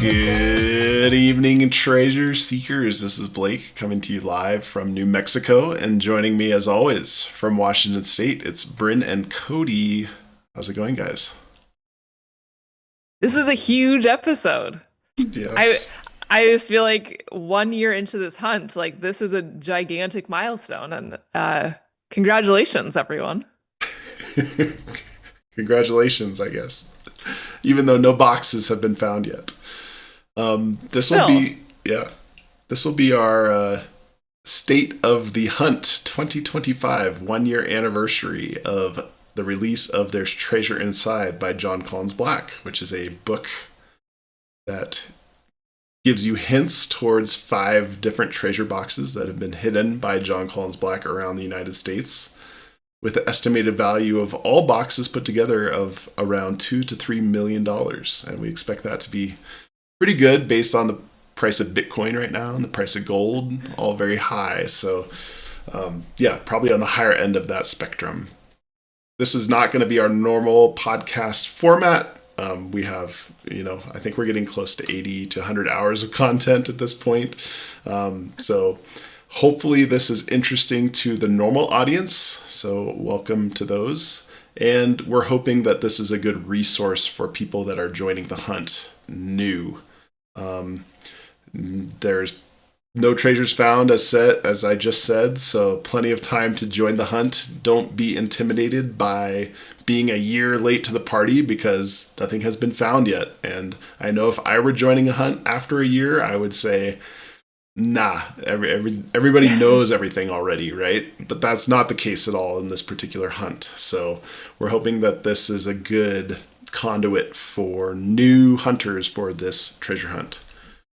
Good evening, treasure seekers. This is Blake coming to you live from New Mexico, and joining me as always from Washington State, it's Bryn and Cody. How's it going, guys? This is a huge episode. Yes. I just feel like 1 year into this hunt, like this is a gigantic milestone, and congratulations, everyone. Congratulations, I guess. Even though no boxes have been found yet. This will be our State of the Hunt 2025 1 year anniversary of the release of There's Treasure Inside by Jon Collins-Black, which is a book that gives you hints towards 5 different treasure boxes that have been hidden by Jon Collins-Black around the United States, with an estimated value of all boxes put together of around $2 to $3 million. And we expect that to be pretty good based on the price of Bitcoin right now and the price of gold, all very high. So probably on the higher end of that spectrum. This is not going to be our normal podcast format. We have, I think we're getting close to 80 to 100 hours of content at this point. So hopefully this is interesting to the normal audience. So welcome to those. And we're hoping that this is a good resource for people that are joining the hunt new. There's no treasures found as I just said, so plenty of time to join the hunt. Don't be intimidated by being a year late to the party because nothing has been found yet. And I know if I were joining a hunt after a year, I would say, nah, everybody knows everything already, right? But that's not the case at all in this particular hunt. So we're hoping that this is a good conduit for new hunters for this treasure hunt.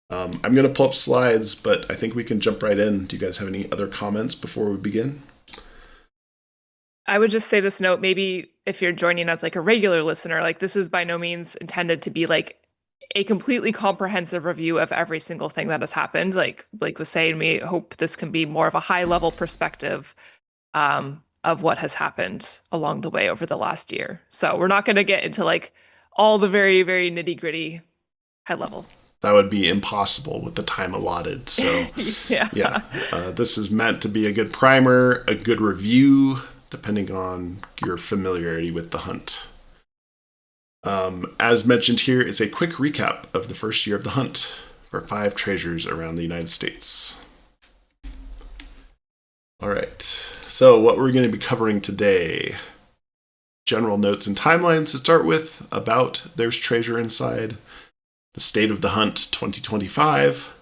I'm going to pull up slides, but I think we can jump right in. Do you guys have any other comments before we begin? I would just say this note, maybe if you're joining as like a regular listener, like this is by no means intended to be like a completely comprehensive review of every single thing that has happened. Like Blake was saying, we hope this can be more of a high level perspective of what has happened along the way over the last year. So we're not going to get into like all the very, very nitty gritty high level. That would be impossible with the time allotted. So this is meant to be a good primer, a good review, depending on your familiarity with the hunt. As mentioned here, it's a quick recap of the first year of the hunt for 5 treasures around the United States. All right, so what we're going to be covering today: general notes and timelines to start with about There's Treasure Inside, the State of the Hunt 2025,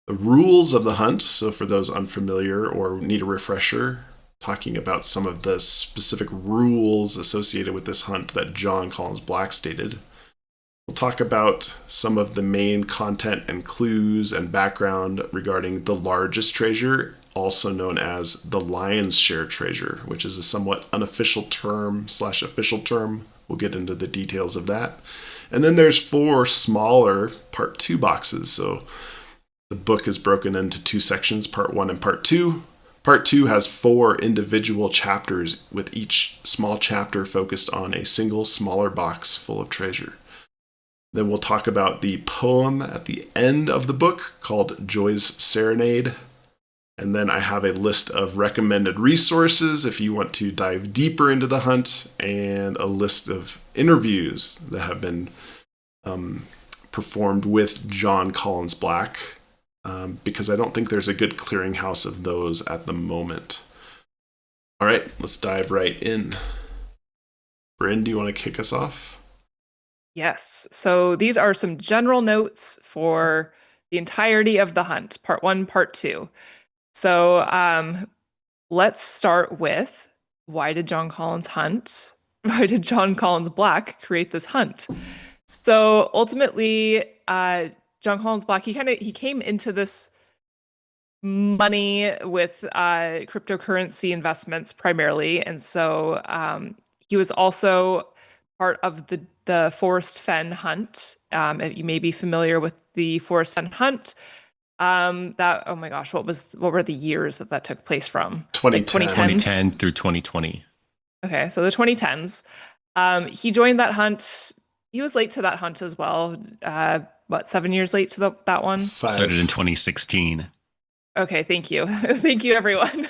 the rules of the hunt, so for those unfamiliar or need a refresher, talking about some of the specific rules associated with this hunt that Jon Collins-Black stated. We'll talk about some of the main content and clues and background regarding the largest treasure, also known as the lion's share treasure, which is a somewhat unofficial term / official term. We'll get into the details of that. And then there's 4 smaller part 2 boxes. So the book is broken into 2 sections, part 1 and part 2. Part 2 has 4 individual chapters, with each small chapter focused on a single smaller box full of treasure. Then we'll talk about the poem at the end of the book called Joy's Serenade. And then I have a list of recommended resources if you want to dive deeper into the hunt, and a list of interviews that have been performed with Jon Collins-Black, because I don't think there's a good clearinghouse of those at the moment. All right, let's dive right in. Bryn, do you want to kick us off? Yes. So these are some general notes for the entirety of the hunt, part 1, part 2. So let's start with, why did Jon Collins-Black create this hunt? So ultimately, Jon Collins-Black, he came into this money with cryptocurrency investments primarily, and so he was also part of the Forrest Fenn hunt. You may be familiar with the Forrest Fenn hunt. Oh my gosh, what were the years that took place from? 2010. Like 2010 through 2020. Okay, so the 2010s. He joined that hunt. He was late to that hunt as well. what, 7 years late to that one? Started in Five. 2016. Okay, thank you. Thank you, everyone.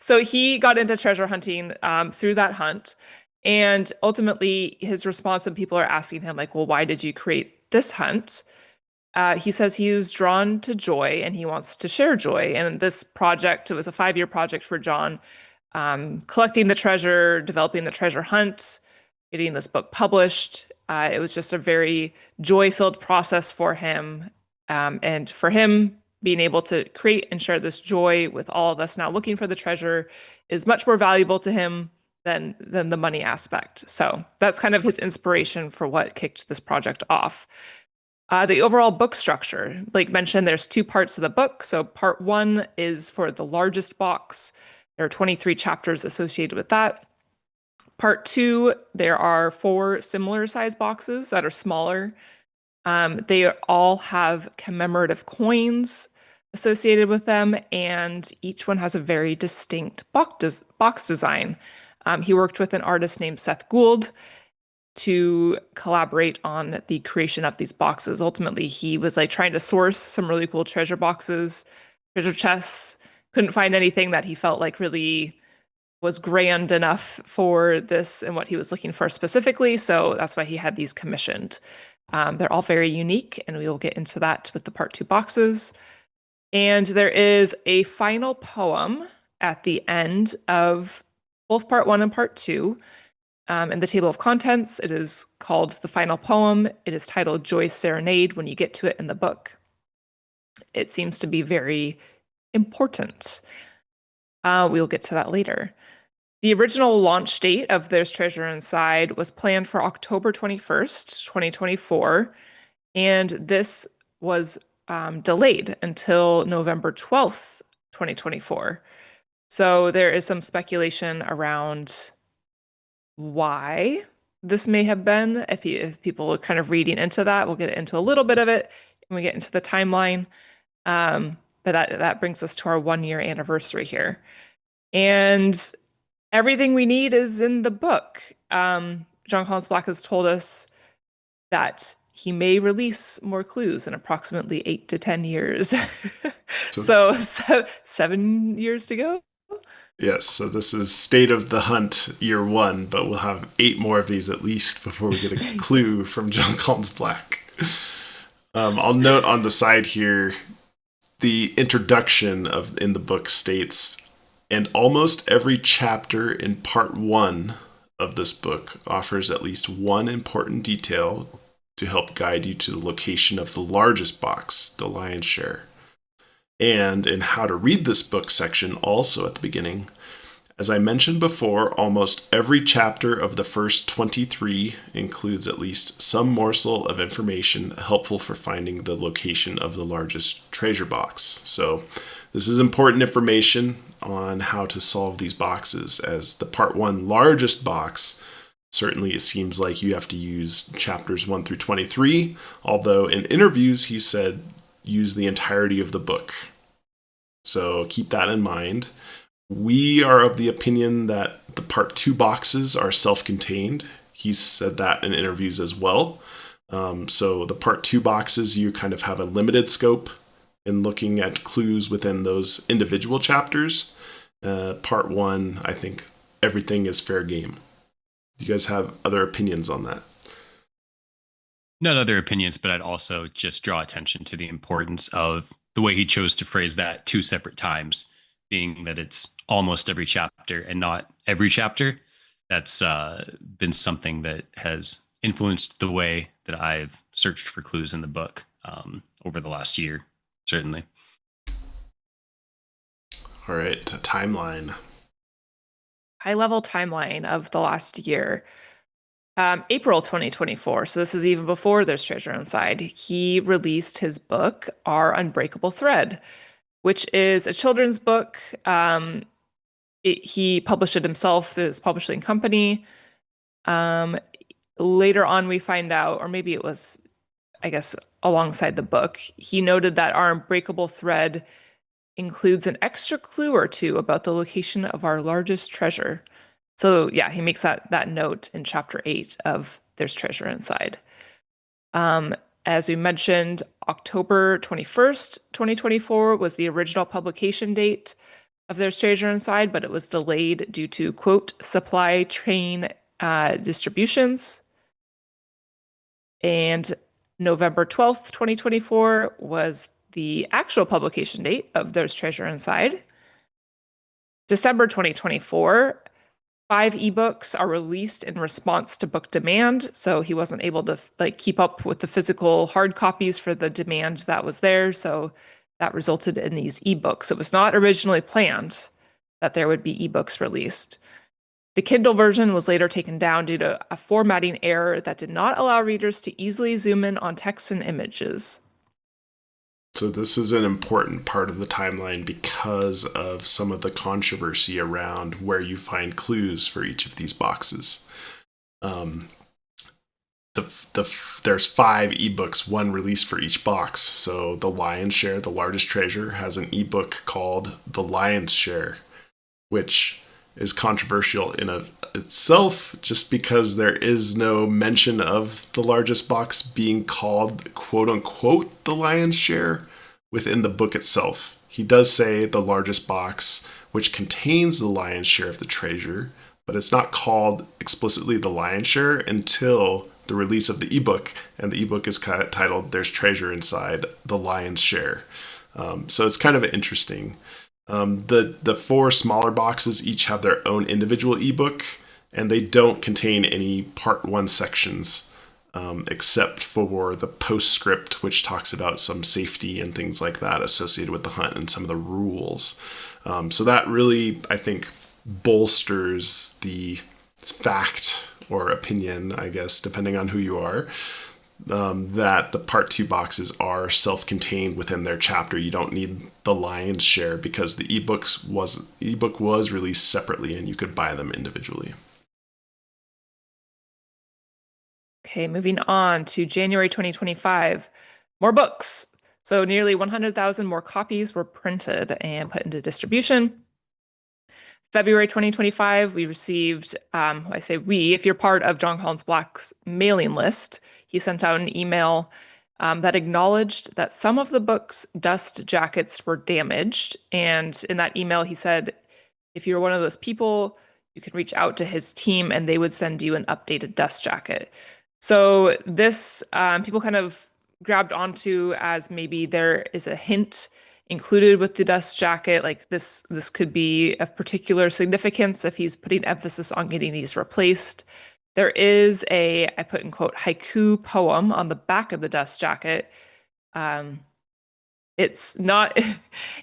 So he got into treasure hunting through that hunt. And ultimately, his response when people are asking him, like, well, why did you create this hunt? He says he was drawn to joy and he wants to share joy. And this project, it was a 5-year project for Jon, collecting the treasure, developing the treasure hunt, getting this book published. It was just a very joy-filled process for him. And for him, being able to create and share this joy with all of us now looking for the treasure is much more valuable to him than the money aspect. So that's kind of his inspiration for what kicked this project off. The overall book structure, like mentioned, there's 2 parts of the book. So part 1 is for the largest box. There are 23 chapters associated with that. Part 2, there are 4 similar size boxes that are smaller. They all have commemorative coins associated with them, and each one has a very distinct box design. He worked with an artist named Seth Gould to collaborate on the creation of these boxes. Ultimately, he was like trying to source some really cool treasure boxes, treasure chests, couldn't find anything that he felt like really was grand enough for this and what he was looking for specifically. So that's why he had these commissioned. They're all very unique, and we will get into that with the part 2 boxes. And there is a final poem at the end of both part 1 and part 2. In the table of contents, it is called the final poem. It is titled Joy's Serenade when you get to it in the book. It seems to be very important. We'll get to that later. The original launch date of There's Treasure Inside was planned for October 21st, 2024, and this was delayed until November 12th, 2024. So there is some speculation around why this may have been. If people are kind of reading into that, we'll get into a little bit of it when we get into the timeline. But that brings us to our 1-year anniversary here. And everything we need is in the book. Jon Collins-Black has told us that he may release more clues in approximately 8 to 10 years. so 7 years to go. Yes, so this is State of the Hunt year 1, but we'll have 8 more of these at least before we get a clue from Jon Collins-Black. I'll note on the side here, the introduction in the book states, and almost every chapter in part 1 of this book offers at least one important detail to help guide you to the location of the largest box, the lion's share. And in how to read this book section also at the beginning. As I mentioned before, almost every chapter of the first 23 includes at least some morsel of information helpful for finding the location of the largest treasure box. So this is important information on how to solve these boxes, as the part 1 largest box, certainly it seems like you have to use chapters 1 through 23, although in interviews he said use the entirety of the book. So keep that in mind. We are of the opinion that the part 2 boxes are self-contained. He's said that in interviews as well. So the part 2 boxes, you kind of have a limited scope in looking at clues within those individual chapters. Part 1, I think everything is fair game. Do you guys have other opinions on that? Not other opinions, but I'd also just draw attention to the importance of the way he chose to phrase that 2 separate times, being that it's almost every chapter and not every chapter. That's been something that has influenced the way that I've searched for clues in the book over the last year, certainly. All right, timeline. High-level timeline of the last year. April 2024, so this is even before There's Treasure Inside, he released his book, Our Unbreakable Thread, which is a children's book. He published it himself through his publishing company. Later on, we find out, or maybe it was, I guess, alongside the book, he noted that Our Unbreakable Thread includes an extra clue or 2 about the location of our largest treasure. So yeah, he makes that note in chapter 8 of There's Treasure Inside. As we mentioned, October 21st, 2024 was the original publication date of There's Treasure Inside, but it was delayed due to, quote, supply chain distributions. And November 12th, 2024 was the actual publication date of There's Treasure Inside. December 2024, 5 ebooks are released in response to book demand. So he wasn't able to keep up with the physical hard copies for the demand that was there. So that resulted in these ebooks. It was not originally planned that there would be ebooks released. The Kindle version was later taken down due to a formatting error that did not allow readers to easily zoom in on text and images. So this is an important part of the timeline because of some of the controversy around where you find clues for each of these boxes. There's 5 ebooks, one released for each box. So the Lion's Share, the largest treasure, has an ebook called The Lion's Share, which is controversial in of itself just because there is no mention of the largest box being called quote unquote the Lion's Share within the book itself. He does say the largest box, which contains the lion's share of the treasure, but it's not called explicitly the Lion's Share until the release of the ebook, and the ebook is titled There's Treasure Inside, The Lion's Share. So it's kind of interesting. The 4 smaller boxes each have their own individual ebook, and they don't contain any part 1 sections, except for the postscript, which talks about some safety and things like that associated with the hunt and some of the rules. So that really, I think, bolsters the fact or opinion, I guess, depending on who you are, that the part 2 boxes are self-contained within their chapter. You don't need the Lion's Share because the ebook was released separately and you could buy them individually. Okay, moving on to January 2025, more books. So nearly 100,000 more copies were printed and put into distribution. February 2025, we received, I say we, if you're part of Jon Collins-Black's mailing list, he sent out an email that acknowledged that some of the book's dust jackets were damaged. And in that email, he said, if you're one of those people, you can reach out to his team and they would send you an updated dust jacket. So this people kind of grabbed onto as maybe there is a hint included with the dust jacket, like this could be of particular significance if he's putting emphasis on getting these replaced. There is a, I put in quote, haiku poem on the back of the dust jacket. It's not,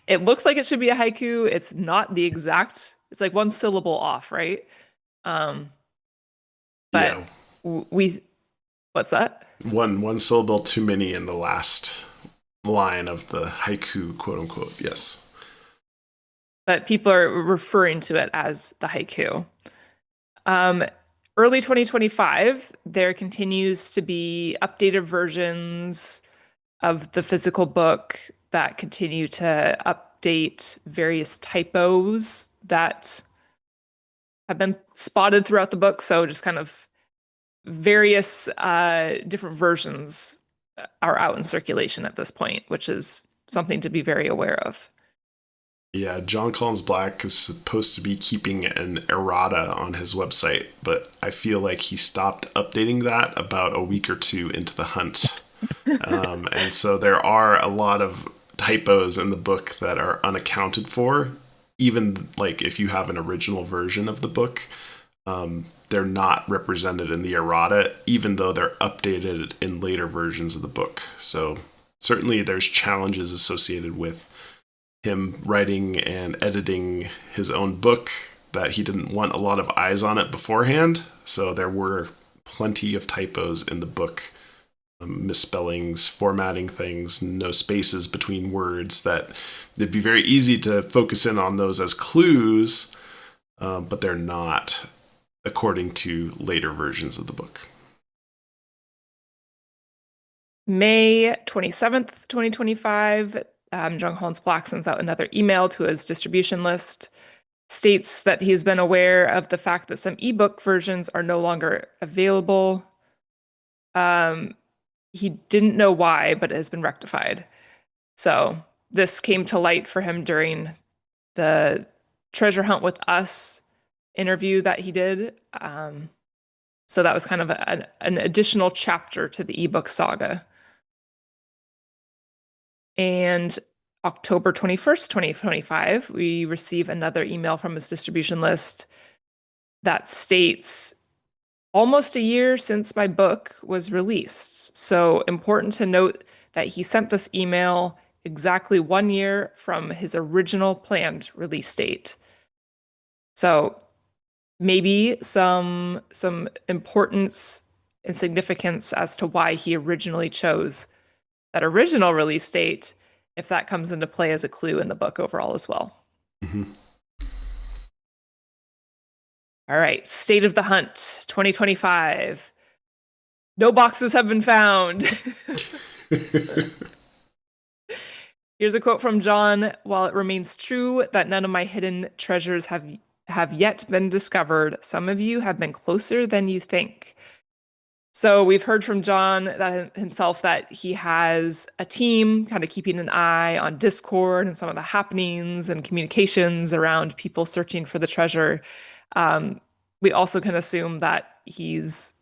it looks like it should be a haiku. It's not the exact, it's like one syllable off, right? But yeah. What's that? One syllable too many in the last line of the haiku, quote unquote. Yes. But people are referring to it as the haiku. Early 2025, there continues to be updated versions of the physical book that continue to update various typos that have been spotted throughout the book. So just kind of various different versions are out in circulation at this point, which is something to be very aware of. Yeah, Jon Collins-Black is supposed to be keeping an errata on his website, but I feel like he stopped updating that about a week or 2 into the hunt. And so there are a lot of typos in the book that are unaccounted for. Even like if you have an original version of the book, they're not represented in the errata, even though they're updated in later versions of the book. So certainly there's challenges associated with him writing and editing his own book that he didn't want a lot of eyes on it beforehand. So there were plenty of typos in the book, misspellings, formatting things, no spaces between words, that it'd be very easy to focus in on those as clues, but they're not, according to later versions of the book. May 27th, 2025, Jon Collins-Black sends out another email to his distribution list, states that he's been aware of the fact that some ebook versions are no longer available. he didn't know why, but it has been rectified. So this came to light for him during the Treasure Hunt with Us interview that he did. So that was kind of an additional chapter to the ebook saga. And October 21st, 2025, we receive another email from his distribution list that states, almost a year since my book was released. So important to note that he sent this email exactly 1 year from his original planned release date. So maybe some importance and significance as to why he originally chose that original release date, if that comes into play as a clue in the book overall as well. Mm-hmm. All right, State of the Hunt 2025. No boxes have been found. Here's a quote from Jon. While it remains true that none of my hidden treasures have yet been discovered, some of you have been closer than you think. So we've heard from Jon himself that he has a team kind of keeping an eye on Discord and some of the happenings and communications around people searching for the treasure. We also can assume that he's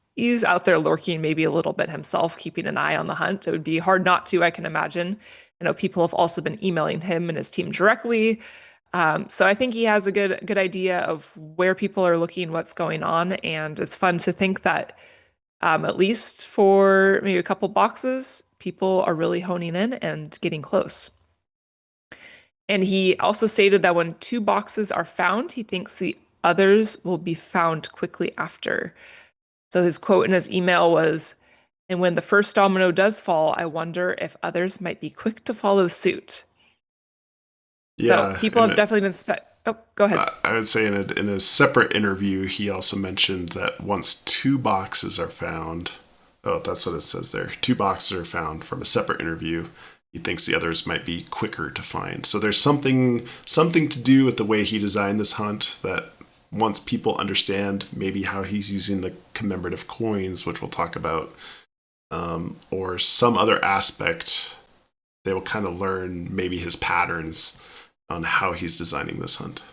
out there lurking maybe a little bit himself, keeping an eye on the hunt. It would be hard not to, I can imagine. I know people have also been emailing him and his team directly. So I think he has a good idea of where people are looking, what's going on. And it's fun to think that at least for maybe a couple boxes, people are really honing in and getting close. And he also stated that when 2 boxes are found, he thinks the others will be found quickly after. So his quote in his email was, "And when the first domino does fall, I wonder if others might be quick to follow suit." Yeah, so people have definitely been oh, go ahead. I would say in a separate interview, he also mentioned that once 2 boxes are found, oh, that's what it says there. 2 boxes are found from a separate interview. He thinks the others might be quicker to find. So there's something to do with the way he designed this hunt that once people understand maybe how he's using the commemorative coins, which we'll talk about, or some other aspect, they will kind of learn maybe his patterns on how he's designing this hunt.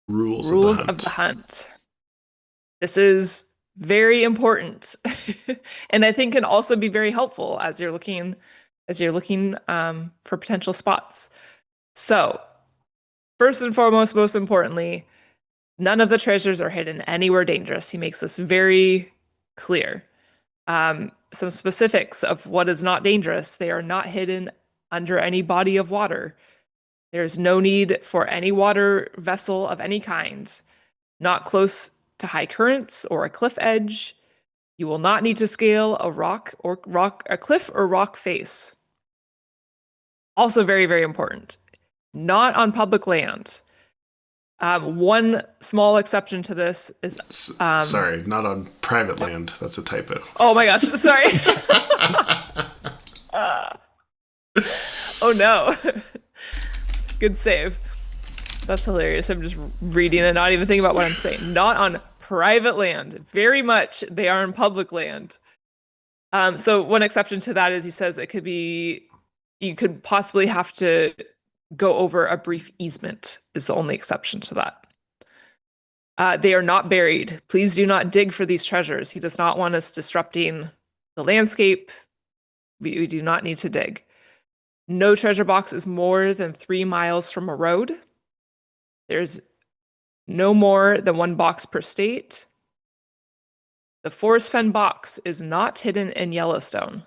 Rules of the hunt. This is very important, and I think can also be very helpful as you're looking for potential spots. So, first and foremost, most importantly, none of the treasures are hidden anywhere dangerous. He makes this very clear. Some specifics of what is not dangerous. They are not hidden under any body of water. There's no need for any water vessel of any kind, not close to high currents or a cliff edge. You will not need to scale a cliff or rock face. Also very, very important. Not on public land. One small exception to this is... sorry, not on private land. That's a typo. Oh my gosh, sorry. Oh no. Good save. That's hilarious. I'm just reading and not even thinking about what I'm saying. Not on private land. Very much they are on public land. So one exception to that is he says it could be... You could possibly have to go over a brief easement is the only exception to that. They are not buried. Please do not dig for these treasures. He does not want us disrupting the landscape. We do not need to dig. No treasure box is more than 3 miles from a road. There's no more than 1 box per state. The Forrest Fenn Box is not hidden in Yellowstone.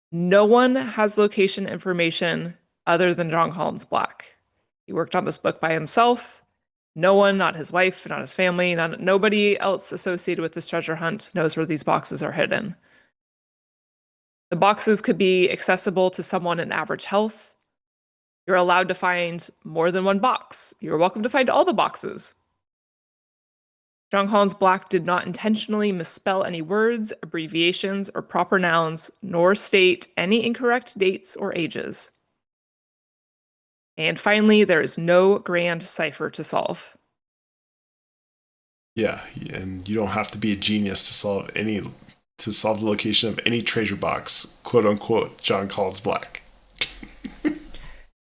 No one has location information other than Jon Collins-Black. He worked on this book by himself. No one, not his wife, not his family, nobody else associated with this treasure hunt knows where these boxes are hidden. The boxes could be accessible to someone in average health. You're allowed to find more than 1 box. You're welcome to find all the boxes. Jon Collins-Black did not intentionally misspell any words, abbreviations, or proper nouns, nor state any incorrect dates or ages. And finally, there is no grand cipher to solve. Yeah, and you don't have to be a genius to solve the location of any treasure box, quote unquote, Jon Collins-Black.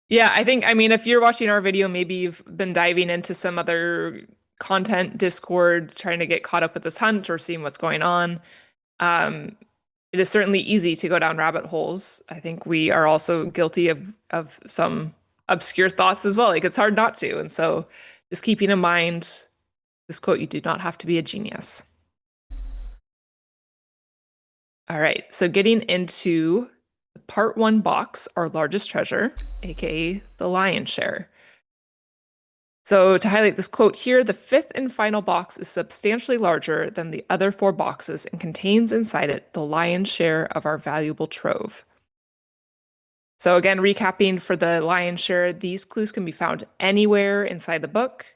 Yeah, I mean, if you're watching our video, maybe you've been diving into some other content, Discord, trying to get caught up with this hunt or seeing what's going on. It is certainly easy to go down rabbit holes. I think we are also guilty of some obscure thoughts as well. Like, it's hard not to. And so just keeping in mind this quote, you do not have to be a genius. All right, so getting into part 1 box, our largest treasure, aka the lion's share. So to highlight this quote here, the 5th and final box is substantially larger than the other 4 boxes and contains inside it the lion's share of our valuable trove. So again, recapping for the lion's share, these clues can be found anywhere inside the book,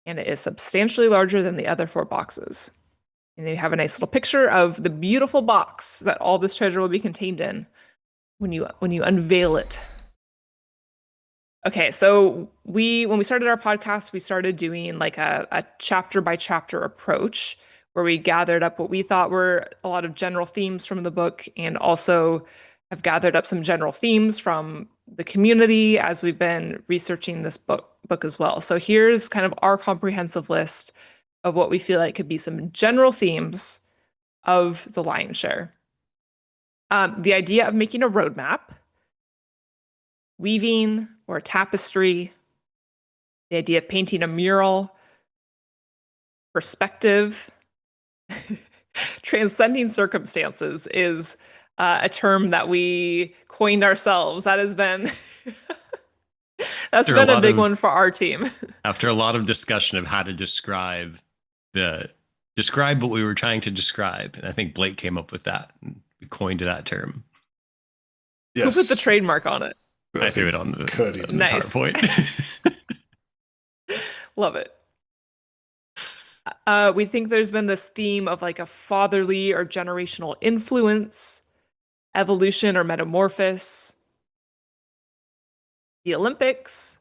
and it is substantially larger than the other 4 boxes. And you have a nice little picture of the beautiful box that all this treasure will be contained in when you unveil it. Okay, so when we started our podcast, we started doing like a chapter by chapter approach where we gathered up what we thought were a lot of general themes from the book, and also have gathered up some general themes from the community as we've been researching this book as well. So here's kind of our comprehensive list of what we feel like could be some general themes of the lion's share. The idea of making a roadmap, weaving or a tapestry, the idea of painting a mural, perspective, transcending circumstances is a term that we coined ourselves. That has been been a big one for our team. After a lot of discussion of how to describe what we were trying to describe, and I think Blake came up with that. And we coined that term. Yes. Who put the trademark on it? I threw it on the nice. PowerPoint. Love it. We think there's been this theme of like a fatherly or generational influence, evolution or metamorphosis, the Olympics,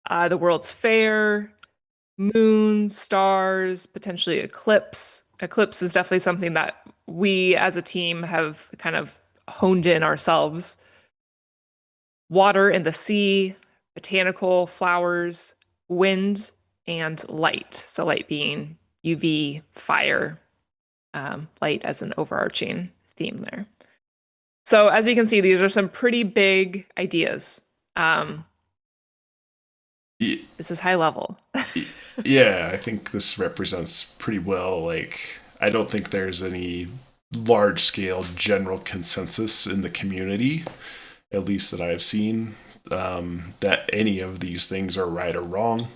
the World's Fair, moon, stars, potentially eclipse. Eclipse is definitely something that we as a team have kind of honed in ourselves. Water in the sea, botanical, flowers, wind, and light. So light being UV, fire, light as an overarching theme there. So as you can see, these are some pretty big ideas. This is high level. Yeah, I think this represents pretty well, like, I don't think there's any large-scale general consensus in the community, at least that I've seen, that any of these things are right or wrong.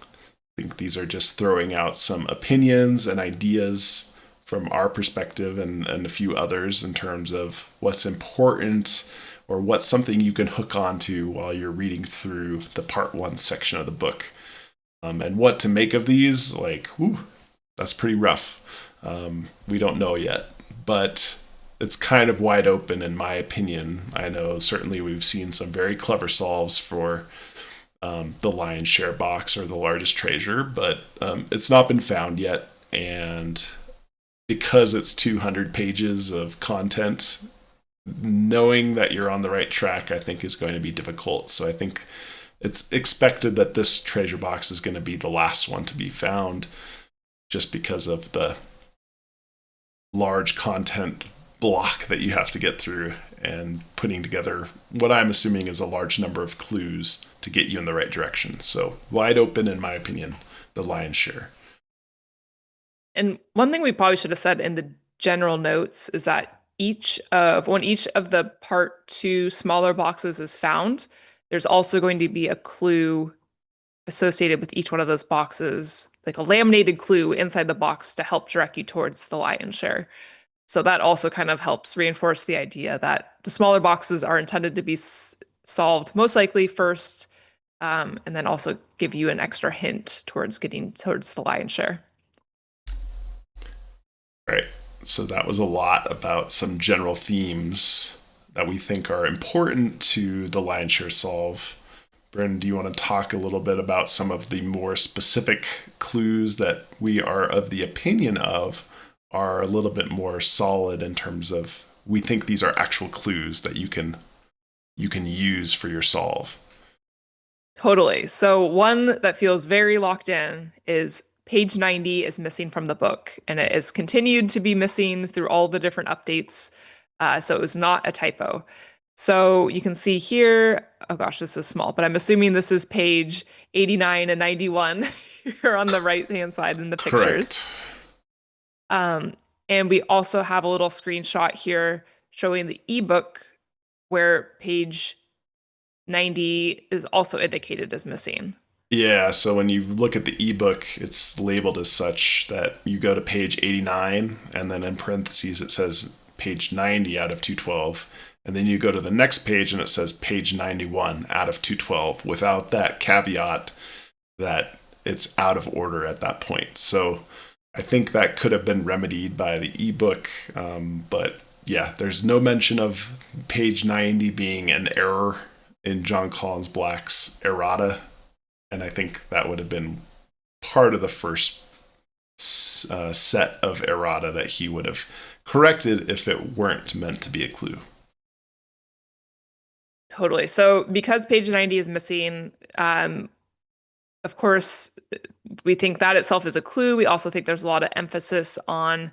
I think these are just throwing out some opinions and ideas from our perspective and a few others in terms of what's important or what's something you can hook onto while you're reading through the part 1 section of the book. And what to make of these, like, whew, that's pretty rough. We don't know yet, but it's kind of wide open in my opinion. I know certainly we've seen some very clever solves for the lion's share box or the largest treasure, but it's not been found yet. And because it's 200 pages of content, knowing that you're on the right track, I think is going to be difficult. So I think it's expected that this treasure box is going to be the last one to be found just because of the large content block that you have to get through and putting together what I'm assuming is a large number of clues to get you in the right direction. So wide open, in my opinion, the lion's share. And one thing we probably should have said in the general notes is that when each of the part 2 smaller boxes is found, there's also going to be a clue associated with each one of those boxes, like a laminated clue inside the box to help direct you towards the lion's share. So that also kind of helps reinforce the idea that the smaller boxes are intended to be solved most likely first, and then also give you an extra hint towards getting towards the lion's share. Right. So that was a lot about some general themes that we think are important to the lion's share solve. Bryn, do you want to talk a little bit about some of the more specific clues that we are of the opinion of are a little bit more solid in terms of we think these are actual clues that you can use for your solve? Totally. So one that feels very locked in is page 90 is missing from the book, and it has continued to be missing through all the different updates. So it was not a typo. So you can see here, oh gosh, this is small, but I'm assuming this is page 89 and 91 here on the right-hand side in the pictures. Correct. And we also have a little screenshot here showing the ebook where page 90 is also indicated as missing. Yeah, so when you look at the ebook, it's labeled as such that you go to page 89, and then in parentheses it says page 90 out of 212, and then you go to the next page and it says page 91 out of 212, without that caveat that it's out of order at that point. So I think that could have been remedied by the ebook, but yeah, there's no mention of page 90 being an error in Jon Collins-Black's errata, and I think that would have been part of the first set of errata that he would have corrected if it weren't meant to be a clue. Totally. So because page 90 is missing, of course, we think that itself is a clue. We also think there's a lot of emphasis on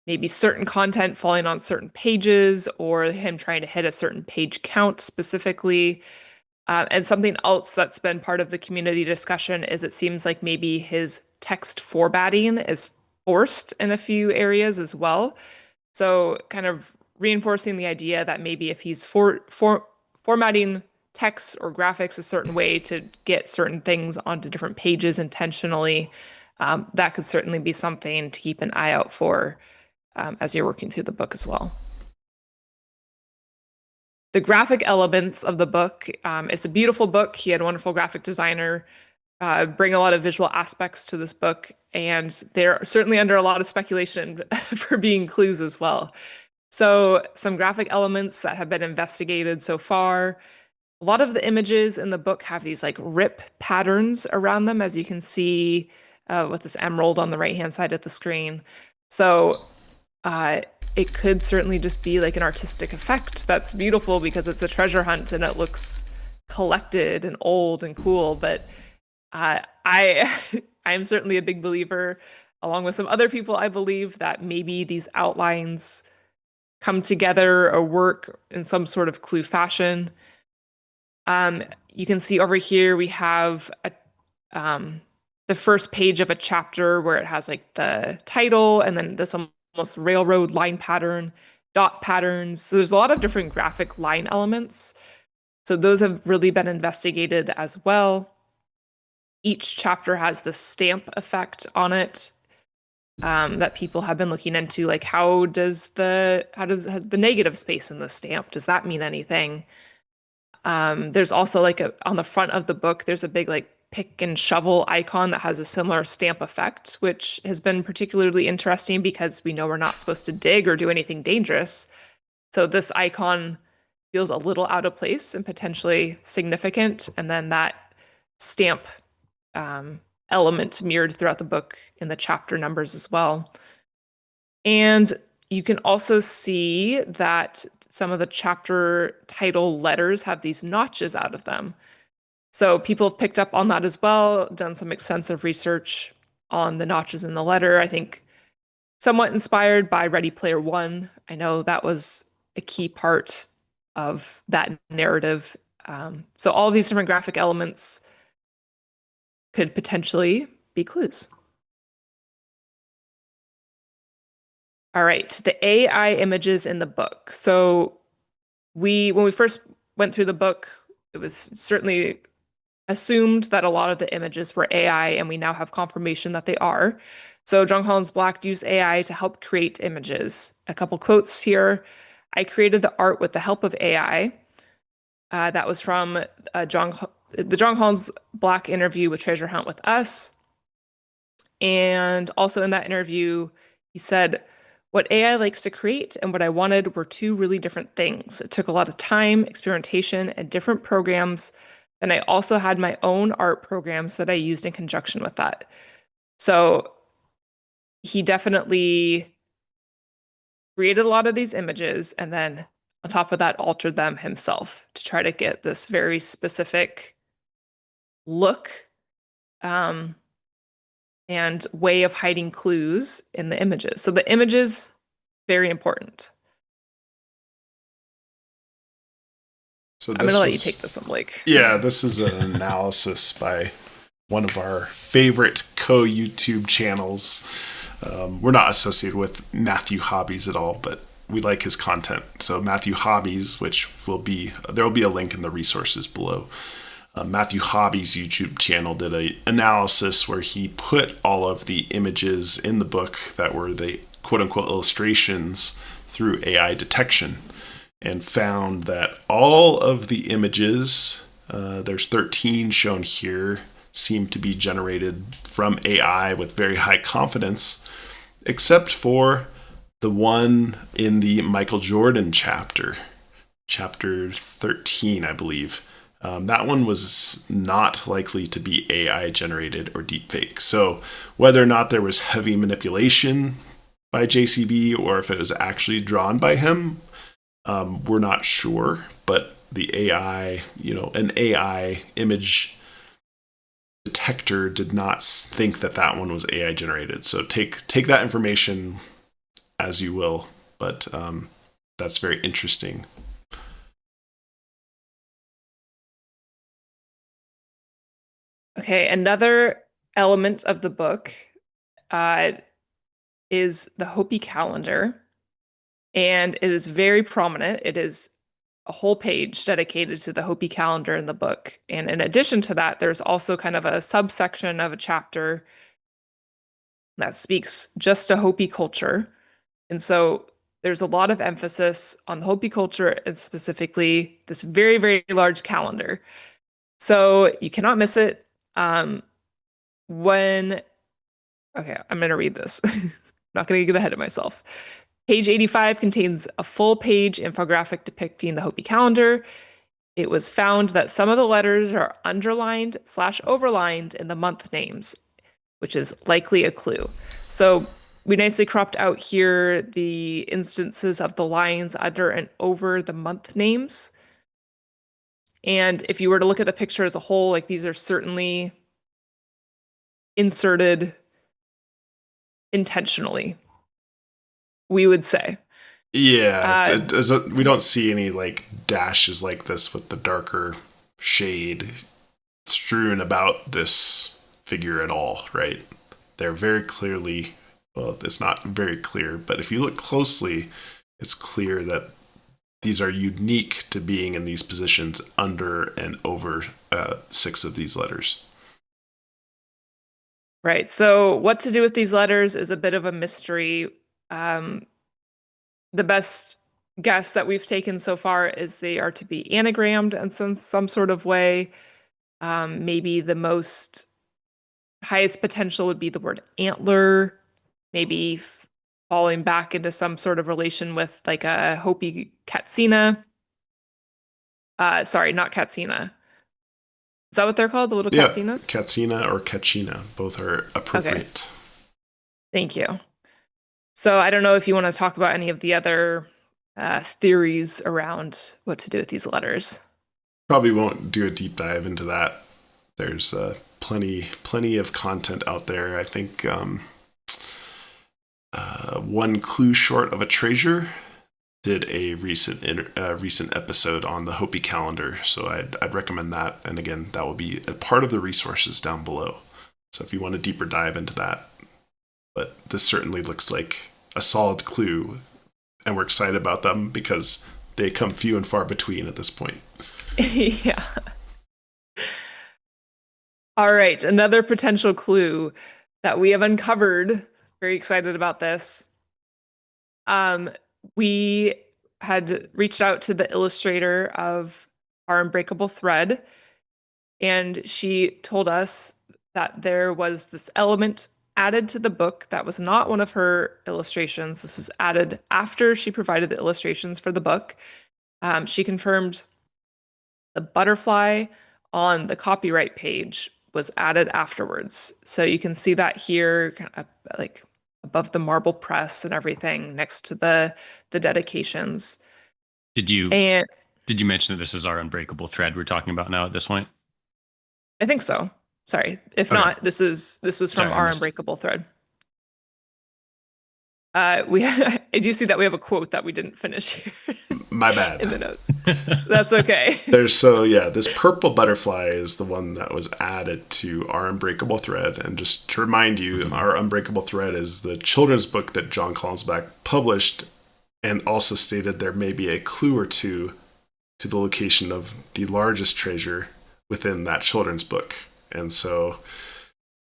maybe certain content falling on certain pages, or him trying to hit a certain page count specifically. And something else that's been part of the community discussion is it seems like maybe his text formatting is forced in a few areas as well. So kind of reinforcing the idea that maybe if he's formatting text or graphics a certain way to get certain things onto different pages intentionally, that could certainly be something to keep an eye out for as you're working through the book as well. The graphic elements of the book, it's a beautiful book. He had a wonderful graphic designer bring a lot of visual aspects to this book, and they're certainly under a lot of speculation for being clues as well. So some graphic elements that have been investigated so far. A lot of the images in the book have these like rip patterns around them, as you can see with this emerald on the right-hand side of the screen. So it could certainly just be like an artistic effect that's beautiful because it's a treasure hunt and it looks collected and old and cool. But I am certainly a big believer, along with some other people, I believe that maybe these outlines come together or work in some sort of clue fashion. You can see over here we have the first page of a chapter where it has like the title and then this almost railroad line pattern, dot patterns. So there's a lot of different graphic line elements. So those have really been investigated as well. Each chapter has the stamp effect on it that people have been looking into. Like how does the negative space in the stamp, does that mean anything? There's also like on the front of the book, there's a big like pick and shovel icon that has a similar stamp effect, which has been particularly interesting because we know we're not supposed to dig or do anything dangerous. So this icon feels a little out of place and potentially significant. And then that stamp element mirrored throughout the book in the chapter numbers as well. And you can also see that some of the chapter title letters have these notches out of them. So people have picked up on that as well, done some extensive research on the notches in the letter. I think somewhat inspired by Ready Player One. I know that was a key part of that narrative. So all these different graphic elements could potentially be clues. All right, the AI images in the book. So when we first went through the book, it was certainly assumed that a lot of the images were AI, and we now have confirmation that they are. So Jon Collins-Black used AI to help create images. A couple quotes here. I created the art with the help of AI. That was from the Jon Collins-Black interview with Treasure Hunt with Us. And also in that interview, he said, what AI likes to create and what I wanted were two really different things. It took a lot of time, experimentation, and different programs Then I also had my own art programs that I used in conjunction with that. So he definitely created a lot of these images and then on top of that altered them himself to try to get this very specific look and way of hiding clues in the images. So the images, very important. So I'm going to let you take this one, Blake. Yeah, this is an analysis by one of our favorite co-YouTube channels. We're not associated with Matthew Hobbies at all, but we like his content. So Matthew Hobbies, which there will be a link in the resources below. Matthew Hobbies' YouTube channel did an analysis where he put all of the images in the book that were the quote-unquote illustrations through AI detection and found that all of the images, there's 13 shown here, seem to be generated from AI with very high confidence, except for the one in the Michael Jordan chapter 13, I believe. That one was not likely to be AI generated or deepfake. So whether or not there was heavy manipulation by JCB or if it was actually drawn by him, we're not sure. But the AI, an AI image detector did not think that one was AI generated. So take that information as you will, but that's very interesting. Okay, another element of the book is the Hopi calendar, and it is very prominent. It is a whole page dedicated to the Hopi calendar in the book. And in addition to that, there's also kind of a subsection of a chapter that speaks just to Hopi culture. And so there's a lot of emphasis on the Hopi culture and specifically this very, very large calendar. So you cannot miss it. Okay, I'm going to read this. I'm not going to get ahead of myself. Page 85 contains a full-page infographic depicting the Hopi calendar. It was found that some of the letters are underlined/overlined in the month names, which is likely a clue. So we nicely cropped out here the instances of the lines under and over the month names. And if you were to look at the picture as a whole, like these are certainly inserted intentionally, we would say. Yeah, we don't see any like dashes like this with the darker shade strewn about this figure at all, right? They're very clearly, well, it's not very clear, but if you look closely, it's clear that these are unique to being in these positions under and over 6 of these letters. Right. So what to do with these letters is a bit of a mystery. The best guess that we've taken so far is they are to be anagrammed in some sort of way. Maybe the most highest potential would be the word antler, maybe falling back into some sort of relation with like a Hopi Katsina. Sorry, not Katsina. Is that what they're called? The little Katsinas? Katsina or Kachina. Both are appropriate. Okay. Thank you. So I don't know if you want to talk about any of the other theories around what to do with these letters. Probably won't do a deep dive into that. There's plenty of content out there. I think One Clue Short of a Treasure did a recent episode on the Hopi calendar, so I'd recommend that. And again, that will be a part of the resources down below. So if you want a deeper dive into that, but this certainly looks like a solid clue, and we're excited about them because they come few and far between at this point. Yeah. All right, another potential clue that we have uncovered. Very excited about this. We had reached out to the illustrator of our Unbreakable Thread, and she told us that there was this element added to the book that was not one of her illustrations. This was added after she provided the illustrations for the book. She confirmed the butterfly on the copyright page was added afterwards. So you can see that here, kind of like above the marble press and everything, next to the dedications. Did you And mention that this is our unbreakable thread we're talking about now at this point? I think so. Sorry. If Okay. not, this was from Sorry, I our missed. unbreakable thread. I do see that we have a quote that we didn't finish here. My bad. In the notes. That's okay. This purple butterfly is the one that was added to our unbreakable thread. And just to remind you, our unbreakable thread is the children's book that Jon Collins-Black published, and also stated there may be a clue or two to the location of the largest treasure within that children's book. And so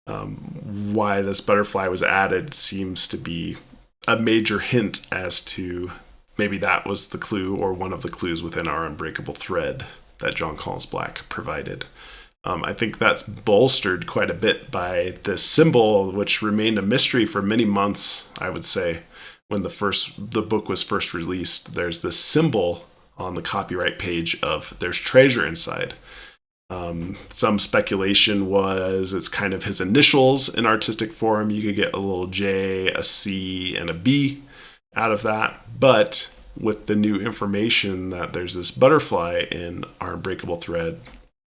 why this butterfly was added seems to be a major hint as to maybe that was the clue or one of the clues within our unbreakable thread that Jon Collins-Black provided. I think that's bolstered quite a bit by this symbol, which remained a mystery for many months, I would say. When the book was first released, there's this symbol on the copyright page of there's treasure inside. Some speculation was it's kind of his initials in artistic form. You could get a little J, a C, and a B out of that. But with the new information that there's this butterfly in our unbreakable thread,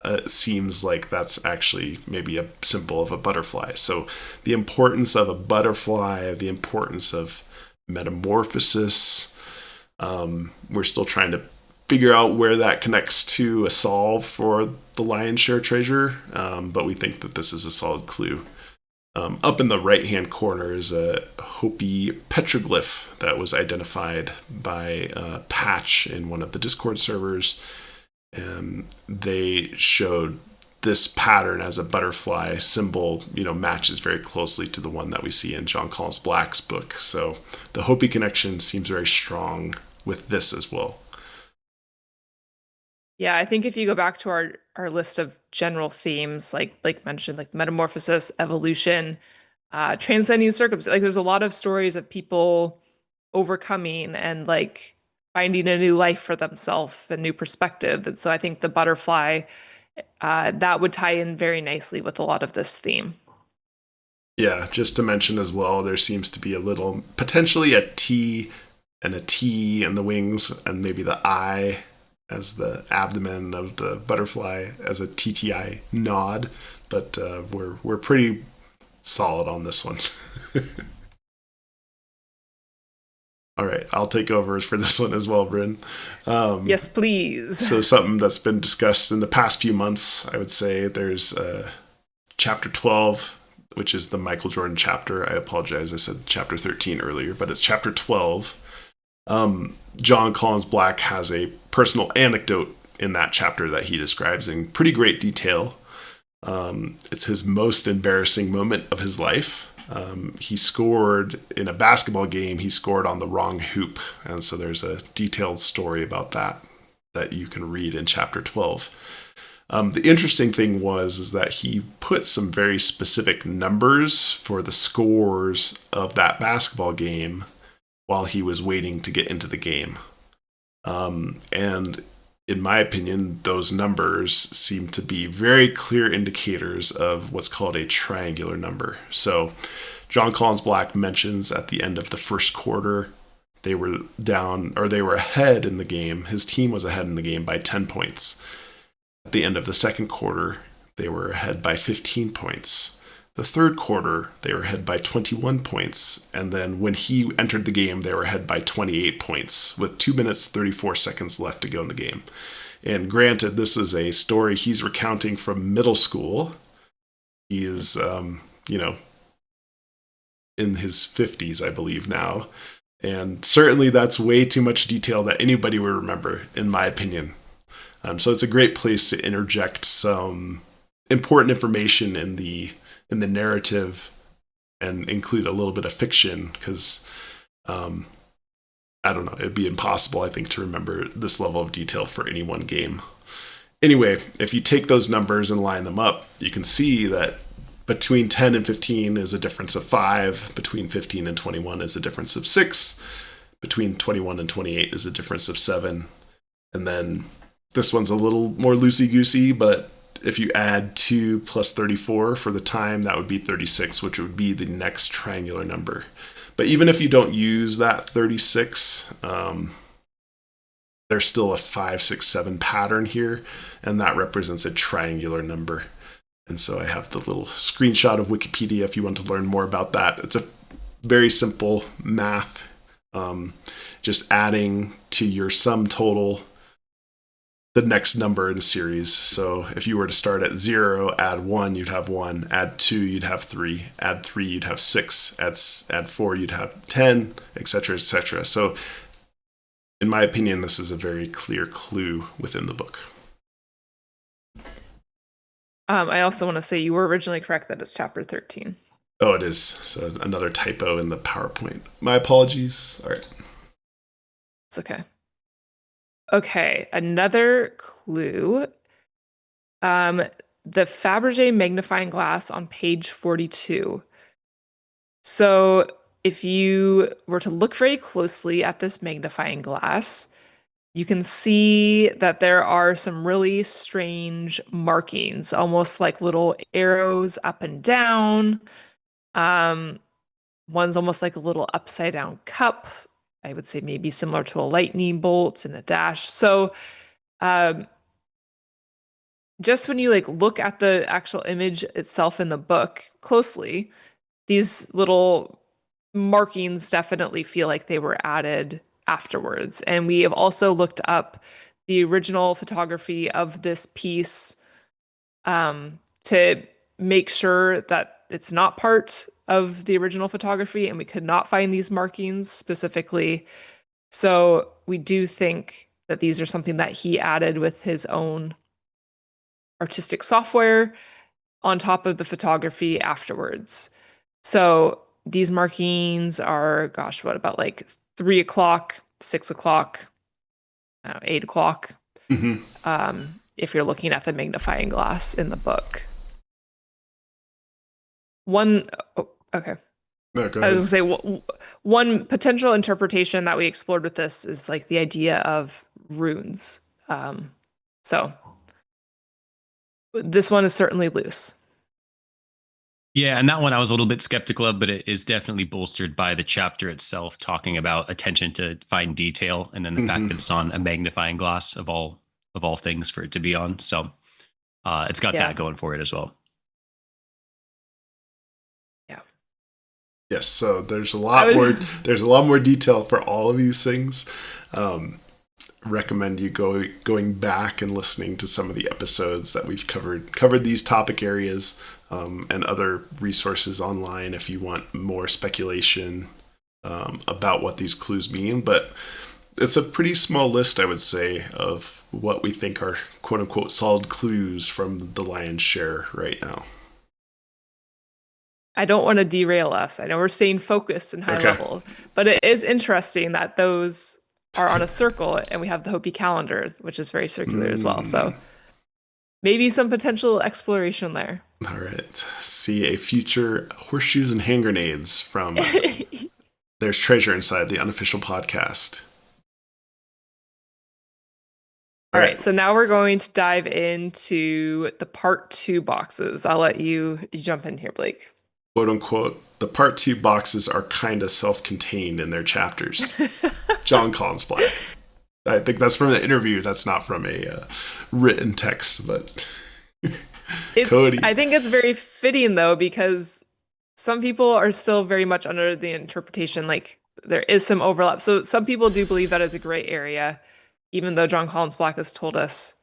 it seems like that's actually maybe a symbol of a butterfly. So the importance of a butterfly, the importance of metamorphosis, we're still trying to figure out where that connects to a solve for the lion's share treasure, but we think that this is a solid clue. Up in the right-hand corner is a Hopi petroglyph that was identified by Patch in one of the Discord servers. They showed this pattern as a butterfly symbol, matches very closely to the one that we see in Jon Collins-Black's book. So the Hopi connection seems very strong with this as well. Yeah, I think if you go back to our list of general themes, like Blake mentioned, like metamorphosis, evolution, transcending circumstances, like there's a lot of stories of people overcoming and like finding a new life for themselves, a new perspective. And so I think the butterfly, that would tie in very nicely with a lot of this theme. Yeah, just to mention as well, there seems to be a little, potentially a T and a T in the wings, and maybe the I as the abdomen of the butterfly as a TTI nod, but we're pretty solid on this one. All right, I'll take over for this one as well, Bryn. Yes, please. So something that's been discussed in the past few months, I would say there's chapter 12, which is the Michael Jordan chapter. I apologize, I said chapter 13 earlier, but it's chapter 12. Jon Collins-Black has a personal anecdote in that chapter that he describes in pretty great detail. It's his most embarrassing moment of his life. He scored in a basketball game, he scored on the wrong hoop. And so there's a detailed story about that you can read in chapter 12. The interesting thing is that he put some very specific numbers for the scores of that basketball game while he was waiting to get into the game. And in my opinion, those numbers seem to be very clear indicators of what's called a triangular number. So Jon Collins-Black mentions at the end of the first quarter, they were ahead in the game. His team was ahead in the game by 10 points. At the end of the second quarter, they were ahead by 15 points. The third quarter, they were ahead by 21 points. And then when he entered the game, they were ahead by 28 points with 2 minutes, 34 seconds left to go in the game. And granted, this is a story he's recounting from middle school. He is, in his 50s, I believe now. And certainly that's way too much detail that anybody would remember, in my opinion. So it's a great place to interject some important information in the narrative and include a little bit of fiction, because I don't know, it'd be impossible, I think, to remember this level of detail for any one game. Anyway, if you take those numbers and line them up, you can see that between 10 and 15 is a difference of 5, between 15 and 21 is a difference of 6, between 21 and 28 is a difference of 7, and then this one's a little more loosey-goosey, but if you add 2 plus 34 for the time, that would be 36, which would be the next triangular number. But even if you don't use that 36, there's still a 5, 6, 7 pattern here, and that represents a triangular number. And so I have the little screenshot of Wikipedia if you want to learn more about that. It's a very simple math, just adding to your sum total the next number in a series. So if you were to start at 0, add 1, you'd have 1. Add 2, you'd have 3. Add 3, you'd have 6. Add 4, you'd have 10, etc., etc. So in my opinion, this is a very clear clue within the book. I also want to say you were originally correct that it's chapter 13. Oh, it is. So another typo in the PowerPoint. My apologies. All right. It's okay. Okay, another clue. The Fabergé magnifying glass on page 42. So if you were to look very closely at this magnifying glass, you can see that there are some really strange markings, almost like little arrows up and down. One's almost like a little upside down cup. I would say maybe similar to a lightning bolt and a dash. So just when you look at the actual image itself in the book closely, these little markings definitely feel like they were added afterwards. And we have also looked up the original photography of this piece to make sure that it's not part of the original photography, and we could not find these markings specifically. So we do think that these are something that he added with his own artistic software on top of the photography afterwards. So these markings are, gosh, what about 3 o'clock, 6 o'clock, 8 o'clock, if you're looking at the magnifying glass in the book. Okay. No, go ahead. I was going to say, one potential interpretation that we explored with this is the idea of runes. So this one is certainly loose. Yeah, and that one I was a little bit skeptical of, but it is definitely bolstered by the chapter itself talking about attention to fine detail, and then the fact that it's on a magnifying glass of all things for it to be on. So it's got that going for it as well. Yeah. Yes. So there's a lot more. There's a lot more detail for all of these things. Recommend you going back and listening to some of the episodes that we've covered these topic areas. And other resources online if you want more speculation about what these clues mean. But it's a pretty small list, I would say, of what we think are quote-unquote solid clues from the lion's share right now. I don't want to derail us. I know we're staying focused and high level, but it is interesting that those are on a circle, and we have the Hopi calendar, which is very circular as well. So maybe some potential exploration there. All right. See a future Horseshoes and Hand Grenades from There's Treasure Inside, the Unofficial Podcast. All right. So now we're going to dive into the part 2 boxes. I'll let you jump in here, Blake. Quote unquote, the part 2 boxes are kind of self-contained in their chapters. Jon Collins-Black. I think that's from the interview. That's not from a written text, but Cody. I think it's very fitting though, because some people are still very much under the interpretation there is some overlap. So some people do believe that is a gray area, even though Jon Collins-Black has told us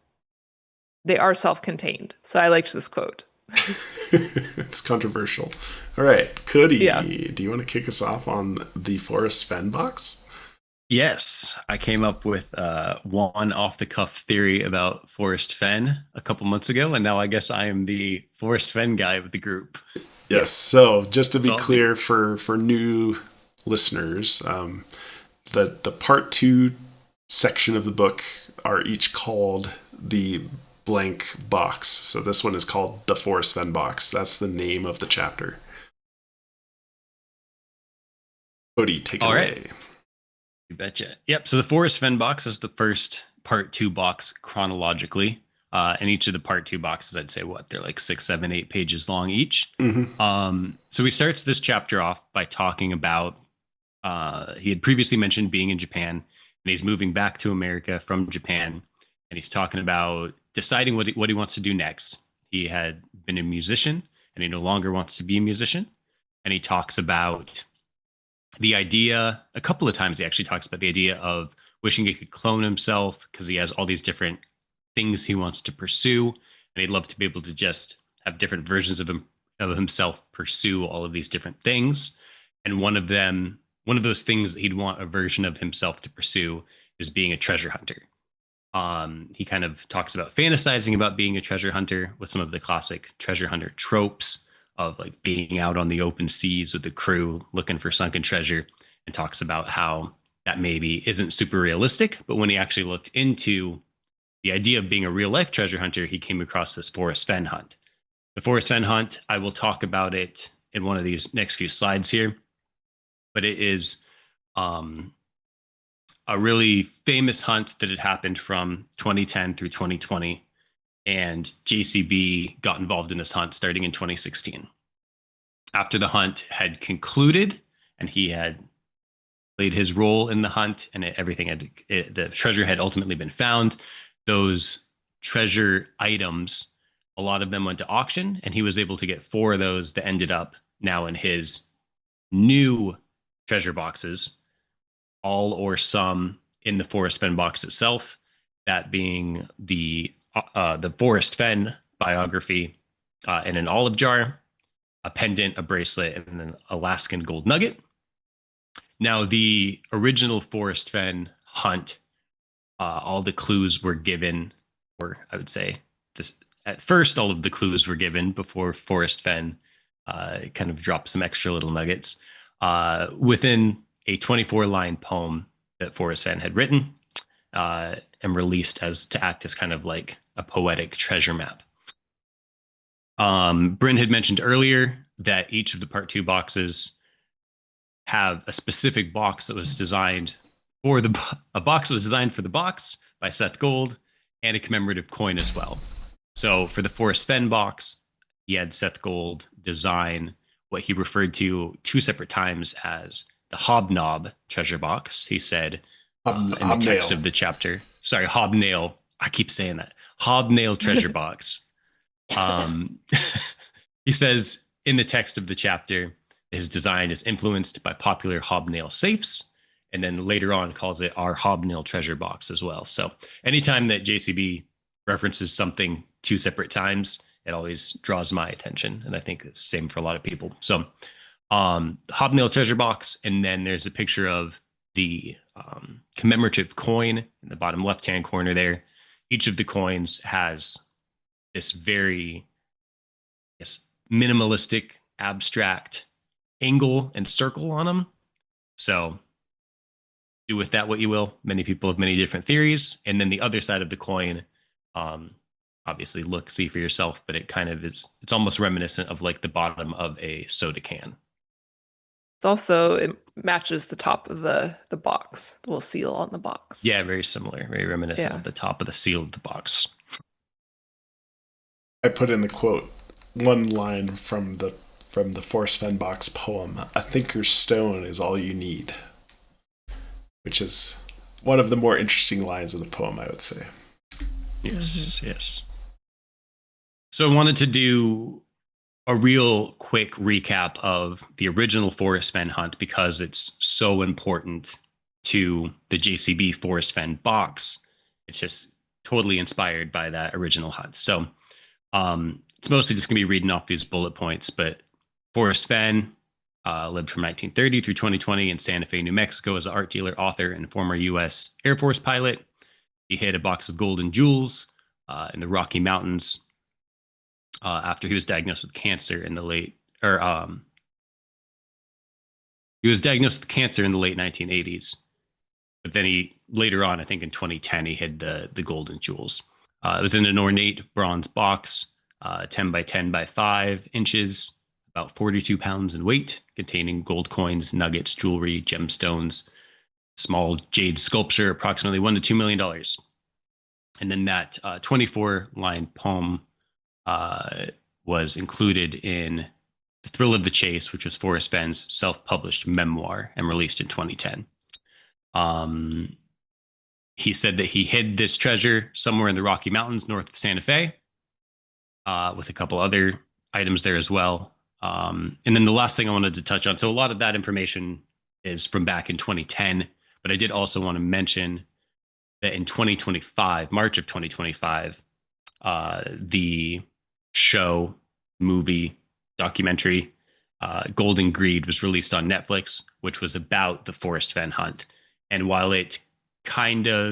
they are self-contained. So I liked this quote. It's controversial. All right, Cody, do you want to kick us off on the Forrest Fenn box? Yes, I came up with one off-the-cuff theory about Forrest Fenn a couple months ago, and now I guess I am the Forrest Fenn guy of the group. Yes, so just to be clear for new listeners, the part 2 section of the book are each called the blank box. So this one is called the Forrest Fenn box. That's the name of the chapter. Cody, take it away. You betcha. Yep. So the Forrest Fenn box is the first part 2 box chronologically. And each of the part 2 boxes, I'd say they're like 6, 7, 8 pages long each. Mm-hmm. So he starts this chapter off by talking about he had previously mentioned being in Japan, and he's moving back to America from Japan, and he's talking about deciding what he wants to do next. He had been a musician, and he no longer wants to be a musician. And he talks about the idea, a couple of times he actually talks about the idea of wishing he could clone himself because he has all these different things he wants to pursue, and he'd love to be able to just have different versions of himself pursue all of these different things. And one of those things that he'd want a version of himself to pursue is being a treasure hunter. He kind of talks about fantasizing about being a treasure hunter with some of the classic treasure hunter tropes of like being out on the open seas with the crew looking for sunken treasure, and talks about how that maybe isn't super realistic. But when he actually looked into the idea of being a real life treasure hunter, he came across this Forrest Fenn hunt. The Forrest Fenn hunt, I will talk about it in one of these next few slides here, but it is a really famous hunt that had happened from 2010 through 2020. And JCB got involved in this hunt starting in 2016. After the hunt had concluded and he had played his role in the hunt and the treasure had ultimately been found, those treasure items, a lot of them went to auction, and he was able to get 4 of those that ended up now in his new treasure boxes, all or some in the Forrest Fenn box itself, that being the Forrest Fenn biography in an olive jar, a pendant, a bracelet, and an Alaskan gold nugget. Now, the original Forrest Fenn hunt, all the clues were given, or I would say this, at first, all of the clues were given before Forrest Fenn kind of dropped some extra little nuggets within a 24-line poem that Forrest Fenn had written and released to act as kind of like a poetic treasure map. Bryn had mentioned earlier that each of the part 2 boxes have a specific box that was designed for a box that was designed for the box by Seth Gold, and a commemorative coin as well. So for the Forrest Fenn box, he had Seth Gold design what he referred to 2 separate times as the Hobnob treasure box. He said in the text of the chapter, sorry, Hobnail. I keep saying that. Hobnail treasure box. He says in the text of the chapter, his design is influenced by popular hobnail safes, and then later on calls it our hobnail treasure box as well. So anytime that JCB references something 2 separate times, it always draws my attention, and I think it's the same for a lot of people. So hobnail treasure box, and then there's a picture of the commemorative coin in the bottom left-hand corner there. Each of the coins has this very minimalistic, abstract angle and circle on them. So do with that what you will. Many people have many different theories. And then the other side of the coin, obviously see for yourself, but it kind of is, it's almost reminiscent of like the bottom of a soda can. It's also, it matches the top of the box, the little seal on the box. Yeah, very similar, very reminiscent of the top of the seal of the box. I put in the quote, one line from the Forrest Fenn Box poem, "A thinker's stone is all you need," which is one of the more interesting lines of the poem, I would say. Yes, yes. So I wanted to do a real quick recap of the original Forrest Fenn hunt because it's so important to the JCB Forrest Fenn box. It's just totally inspired by that original hunt. So it's mostly just going to be reading off these bullet points, but Forrest Fenn lived from 1930 through 2020 in Santa Fe, New Mexico as an art dealer, author, and former U.S. Air Force pilot. He hid a box of gold and jewels in the Rocky Mountains after he was diagnosed with cancer in the late 1980s. But then he later on, I think in 2010, he hid the gold and jewels. It was in an ornate bronze box, 10 by 10 by 5 inches, about 42 pounds in weight, containing gold coins, nuggets, jewelry, gemstones, small jade sculpture, approximately $1 to $2 million. And then that 24-line poem was included in The Thrill of the Chase, which was Forrest Fenn's self-published memoir and released in 2010. He said that he hid this treasure somewhere in the Rocky Mountains north of Santa Fe, with a couple other items there as well. And then the last thing I wanted to touch on, so a lot of that information is from back in 2010, but I did also want to mention that in 2025, March of 2025, the show, movie, documentary, Golden Greed was released on Netflix, which was about the Forrest Fenn hunt. And while it I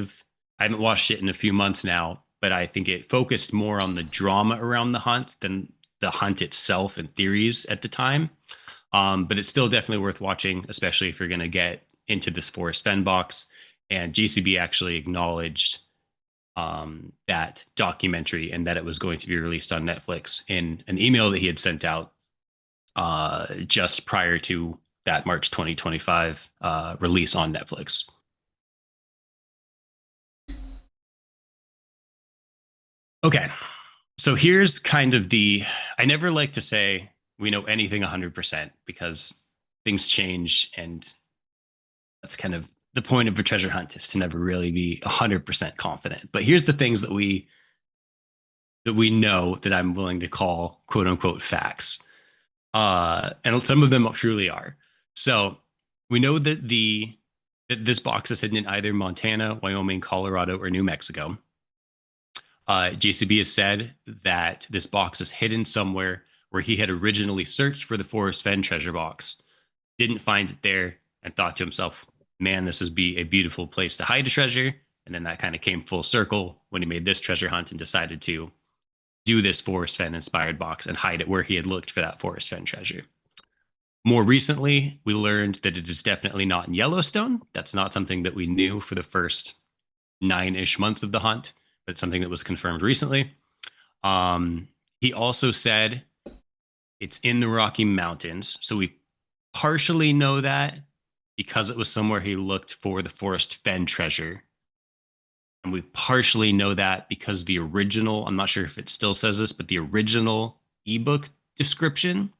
haven't watched it in a few months now, but I think it focused more on the drama around the hunt than the hunt itself and theories at the time. But it's still definitely worth watching, especially if you're going to get into this Forrest Fenn box. And JCB actually acknowledged that documentary and that it was going to be released on Netflix in an email that he had sent out just prior to that March 2025 release on Netflix. Okay, so here's kind of I never like to say we know anything 100% because things change, and that's kind of the point of a treasure hunt, is to never really be 100% confident. But here's the things that we know that I'm willing to call quote unquote facts. And some of them truly are. So we know that that this box is hidden in either Montana, Wyoming, Colorado, or New Mexico. JCB has said that this box is hidden somewhere where he had originally searched for the Forrest Fenn treasure box, didn't find it there, and thought to himself, man, this would be a beautiful place to hide a treasure. And then that kind of came full circle when he made this treasure hunt and decided to do this Forrest Fenn inspired box and hide it where he had looked for that Forrest Fenn treasure. More recently, we learned that it is definitely not in Yellowstone. That's not something that we knew for the first 9-ish months of the hunt, but it's something that was confirmed recently. He also said it's in the Rocky Mountains. So we partially know that because it was somewhere he looked for the Forrest Fenn treasure. And we partially know that because the original, I'm not sure if it still says this, but the original ebook description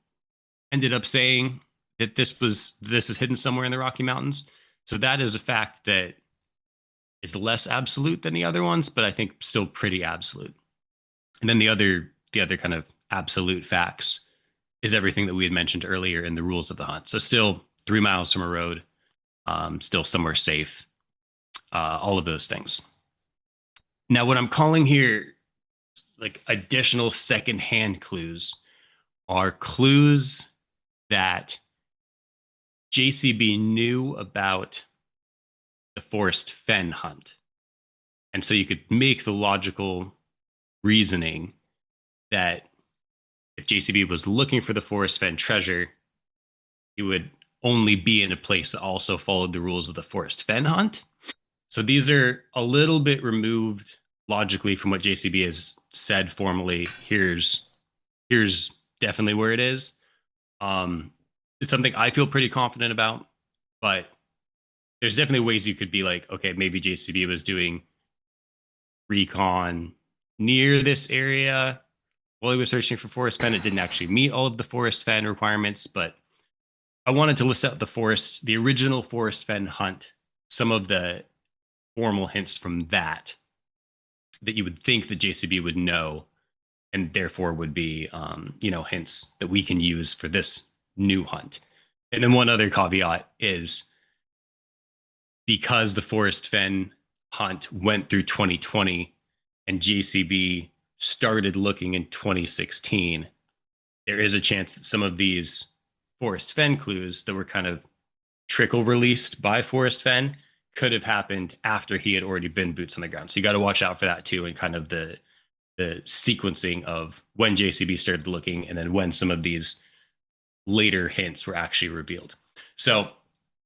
ended up saying that this is hidden somewhere in the Rocky Mountains. So that is a fact that is less absolute than the other ones, but I think still pretty absolute. And then the other kind of absolute facts is everything that we had mentioned earlier in the rules of the hunt. So still 3 miles from a road, still somewhere safe, all of those things. Now, what I'm calling here like additional secondhand clues are clues that JCB knew about the Forrest Fenn hunt. And so you could make the logical reasoning that if JCB was looking for the Forrest Fenn treasure, he would only be in a place that also followed the rules of the Forrest Fenn hunt. So these are a little bit removed logically from what JCB has said formally. Here's definitely where it is. It's something I feel pretty confident about, but there's definitely ways you could be like, okay, maybe JCB was doing recon near this area while he was searching for Forrest Fenn. It didn't actually meet all of the Forrest Fenn requirements, but I wanted to list out the original Forrest Fenn hunt, some of the formal hints from that you would think that JCB would know, and therefore would be, hints that we can use for this new hunt. And then one other caveat is because the Forrest Fenn hunt went through 2020 and JCB started looking in 2016, there is a chance that some of these Forrest Fenn clues that were kind of trickle released by Forrest Fenn could have happened after he had already been boots on the ground. So you got to watch out for that too, and kind of the sequencing of when JCB started looking and then when some of these later hints were actually revealed. So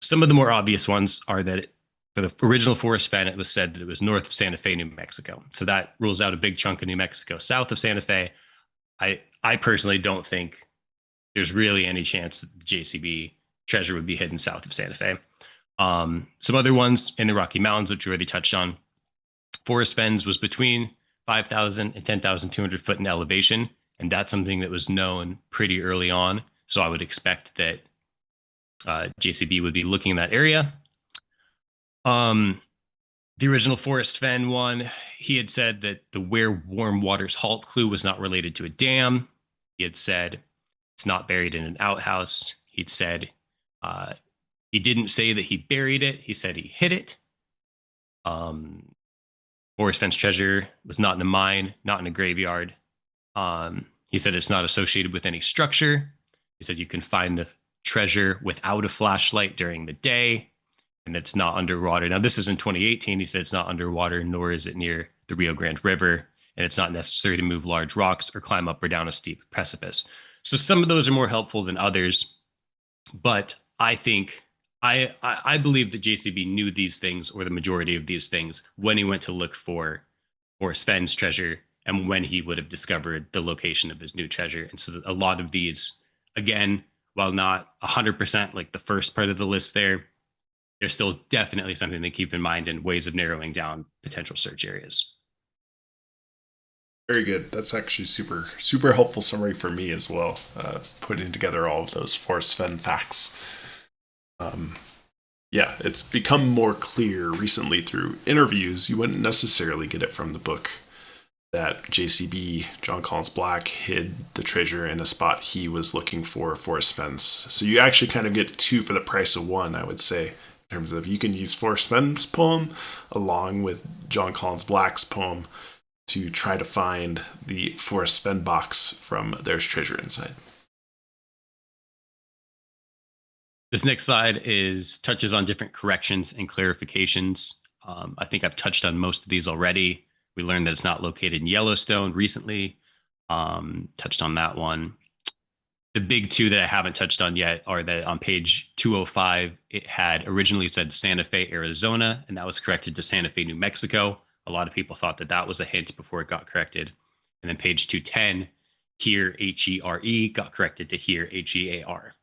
some of the more obvious ones are that for the original Forrest Fenn, it was said that it was north of Santa Fe, New Mexico. So that rules out a big chunk of New Mexico. South of Santa Fe, I personally don't think there's really any chance that the JCB treasure would be hidden south of Santa Fe. Some other ones in the Rocky Mountains, which we already touched on. Forrest Fenn's was between 5,000 and 10,200 foot in elevation, and that's something that was known pretty early on. So I would expect that JCB would be looking in that area. The original Forrest Fenn one, he had said that the Where Warm Waters Halt clue was not related to a dam. He had said it's not buried in an outhouse. He'd said he didn't say that he buried it. He said he hid it. Forrest Fenn's treasure was not in a mine, not in a graveyard. He said it's not associated with any structure. He said you can find the treasure without a flashlight during the day, and it's not underwater. Now, this is in 2018. He said it's not underwater, nor is it near the Rio Grande River, and it's not necessary to move large rocks or climb up or down a steep precipice. So some of those are more helpful than others, but I think I believe that JCB knew these things, or the majority of these things, when he went to look for Forrest Fenn's treasure and when he would have discovered the location of his new treasure. And so a lot of these, again, while not 100% like the first part of the list there's still definitely something to keep in mind and ways of narrowing down potential search areas. Very good. That's actually super helpful summary for me as well, putting together all of those Forrest Fenn facts. Yeah, it's become more clear recently through interviews. You wouldn't necessarily get it from the book that JCB, Jon Collins-Black, hid the treasure in a spot he was looking for Forrest Fenn's. So you actually kind of get two for the price of one, I would say, in terms of you can use Forrest Fenn's poem along with Jon Collins-Black's poem to try to find the Forrest Fenn box from There's Treasure Inside. This next slide touches on different corrections and clarifications. I think I've touched on most of these already. We learned that it's not located in Yellowstone recently. Touched on that one. The big two that I haven't touched on yet are that on page 205, it had originally said Santa Fe, Arizona, and that was corrected to Santa Fe, New Mexico. A lot of people thought that that was a hint before it got corrected. And then page 210, here, H-E-R-E, got corrected to here, H-E-A-R.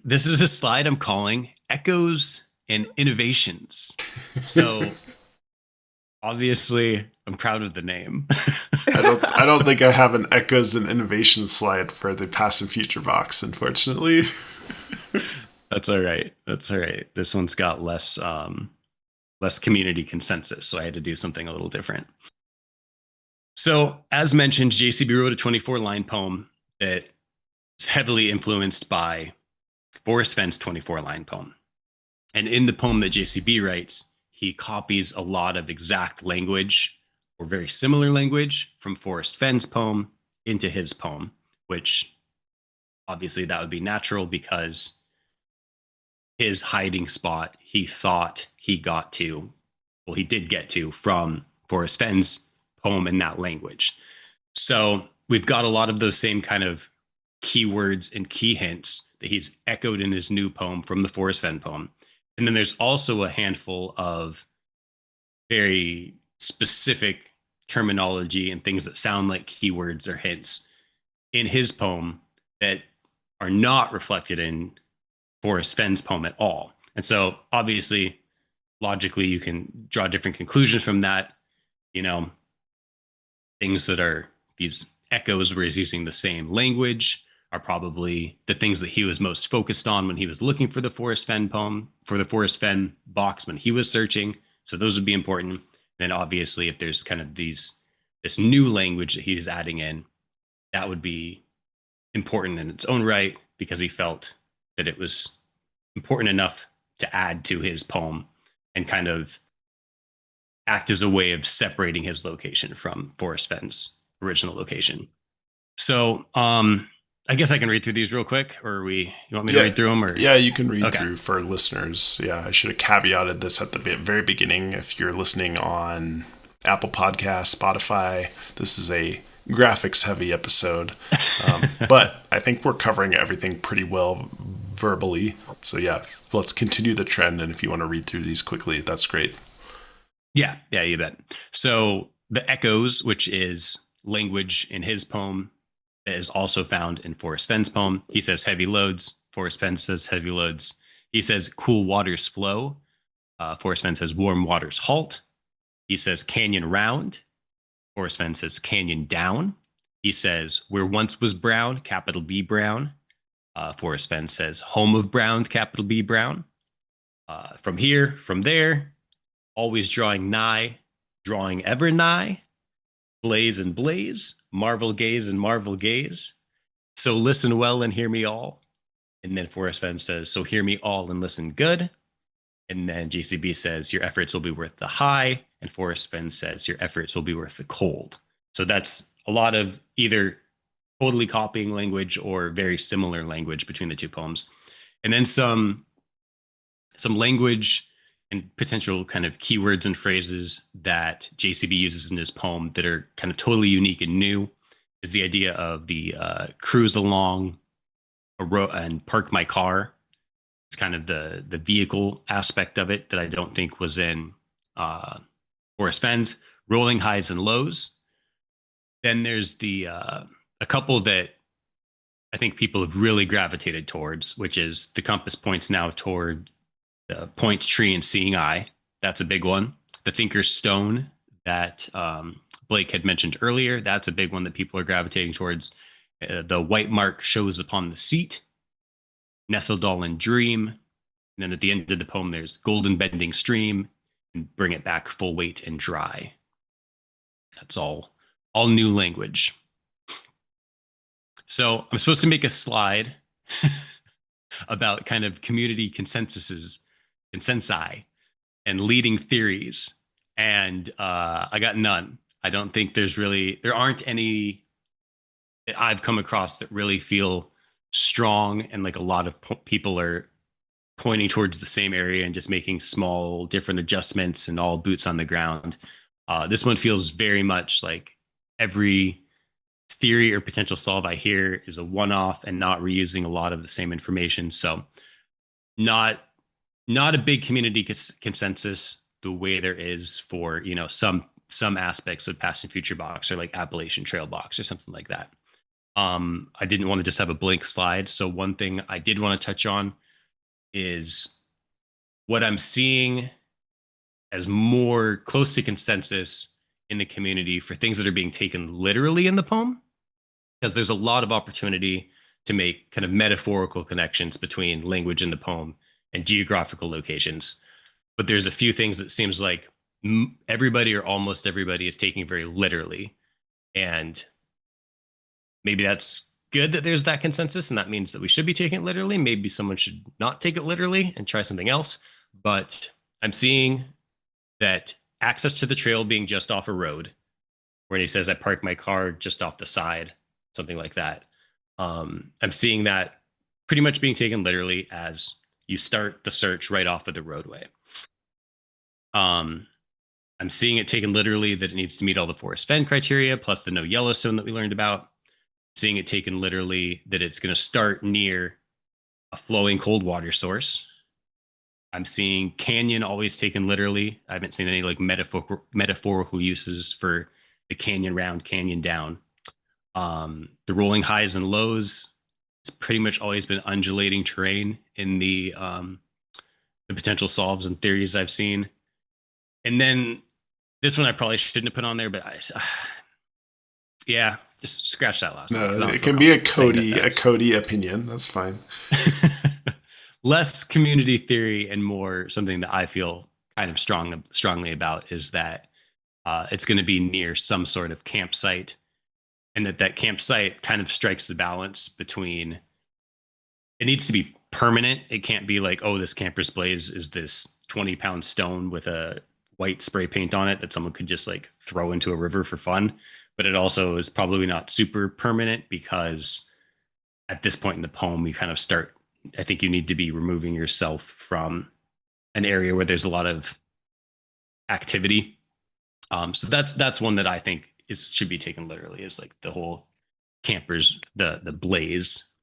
This is a slide I'm calling Echoes and Innovations. So obviously I'm proud of the name. I don't think I have an Echoes and Innovations slide for the Past and Future box, unfortunately. That's all right. This one's got less community consensus, so I had to do something a little different. So as mentioned, JCB wrote a 24-line poem that is heavily influenced by Forrest Fenn's 24-line poem. And in the poem that JCB writes, he copies a lot of exact language or very similar language from Forrest Fenn's poem into his poem, which obviously that would be natural because his hiding spot, he thought he got to, well, he did get to from Forrest Fenn's poem in that language. So we've got a lot of those same kind of keywords and key hints that he's echoed in his new poem from the Forrest Fenn poem. And then there's also a handful of very specific terminology and things that sound like keywords or hints in his poem that are not reflected in Forrest Fenn's poem at all. And so obviously, logically, you can draw different conclusions from that. You know, things that are these echoes where he's using the same language are probably the things that he was most focused on when he was looking for the Forrest Fenn poem, for the Forrest Fenn box when he was searching. So those would be important. Then obviously, if there's kind of this new language that he's adding in, that would be important in its own right because he felt that it was important enough to add to his poem and kind of act as a way of separating his location from Forrest Fenn's original location. So I guess I can read through these real quick, or you want me to read through them? Or? Yeah, you can read through for listeners. Yeah, I should have caveated this at the very beginning. If you're listening on Apple Podcasts, Spotify, this is a graphics-heavy episode. But I think we're covering everything pretty well verbally. So yeah, let's continue the trend. And if you want to read through these quickly, that's great. Yeah, you bet. So the echoes, which is language in his poem, that is also found in Forrest Fenn's poem. He says heavy loads. Forrest Fenn says heavy loads. He says, cool waters flow. Forrest Fenn says, warm waters halt. He says, canyon round. Forrest Fenn says, canyon down. He says, where once was brown, capital B brown. Forrest Fenn says, home of brown, capital B brown. From here, from there, always drawing nigh, drawing ever nigh. Blaze and blaze, marvel gaze and marvel gaze. So listen well and hear me all. And then Forrest Fenn says, so hear me all and listen good. And then JCB says, your efforts will be worth the high. And Forrest Fenn says, your efforts will be worth the cold. So that's a lot of either totally copying language or very similar language between the two poems. And then some language and potential kind of keywords and phrases that JCB uses in his poem that are kind of totally unique and new is the idea of the cruise along a road and park my car. It's kind of the vehicle aspect of it that I don't think was in Forrest Fenn's. Rolling highs and lows. Then there's the a couple that I think people have really gravitated towards, which is the compass points now toward the point, tree, and seeing eye. That's a big one. The thinker's stone that Blake had mentioned earlier. That's a big one that people are gravitating towards. The white mark shows upon the seat. Nestled all in dream. And then at the end of the poem, there's golden bending stream and bring it back full weight and dry. That's all new language. So I'm supposed to make a slide about kind of community consensi, and leading theories. And I got none. I don't think there aren't any that I've come across that really feel strong, and like a lot of people are pointing towards the same area and just making small different adjustments and all boots on the ground. This one feels very much like every theory or potential solve I hear is a one-off and not reusing a lot of the same information. So not a big community consensus the way there is for, some aspects of Past and Future Box or like Appalachian Trail Box or something like that. I didn't want to just have a blank slide. So one thing I did want to touch on is what I'm seeing as more close to consensus in the community for things that are being taken literally in the poem, because there's a lot of opportunity to make kind of metaphorical connections between language in the poem and geographical locations. But there's a few things that seems like everybody or almost everybody is taking very literally. And maybe that's good that there's that consensus, and that means that we should be taking it literally. Maybe someone should not take it literally and try something else. But I'm seeing that access to the trail being just off a road, where he says, I parked my car just off the side, something like that. I'm seeing that pretty much being taken literally as you start the search right off of the roadway. I'm seeing it taken literally that it needs to meet all the Forrest Fenn criteria, plus the no Yellowstone that we learned about. Seeing it taken literally that it's going to start near a flowing cold water source. I'm seeing canyon always taken literally. I haven't seen any like metaphorical uses for the canyon round, canyon down. The rolling highs and lows, it's pretty much always been undulating terrain in the potential solves and theories I've seen. And then this one I probably shouldn't have put on there, but yeah, just scratch that last one. No, it can be a Cody opinion. That's fine. Less community theory and more something that I feel kind of strongly about is that it's going to be near some sort of campsite, and that campsite kind of strikes the balance between it needs to be permanent. It can't be like, oh, this camper's blaze is this 20-pound stone with a white spray paint on it that someone could just like throw into a river for fun. But it also is probably not super permanent, because at this point in the poem, you kind of start, I think you need to be removing yourself from an area where there's a lot of activity. So that's one that I think should be taken literally, is like the whole campers, the blaze.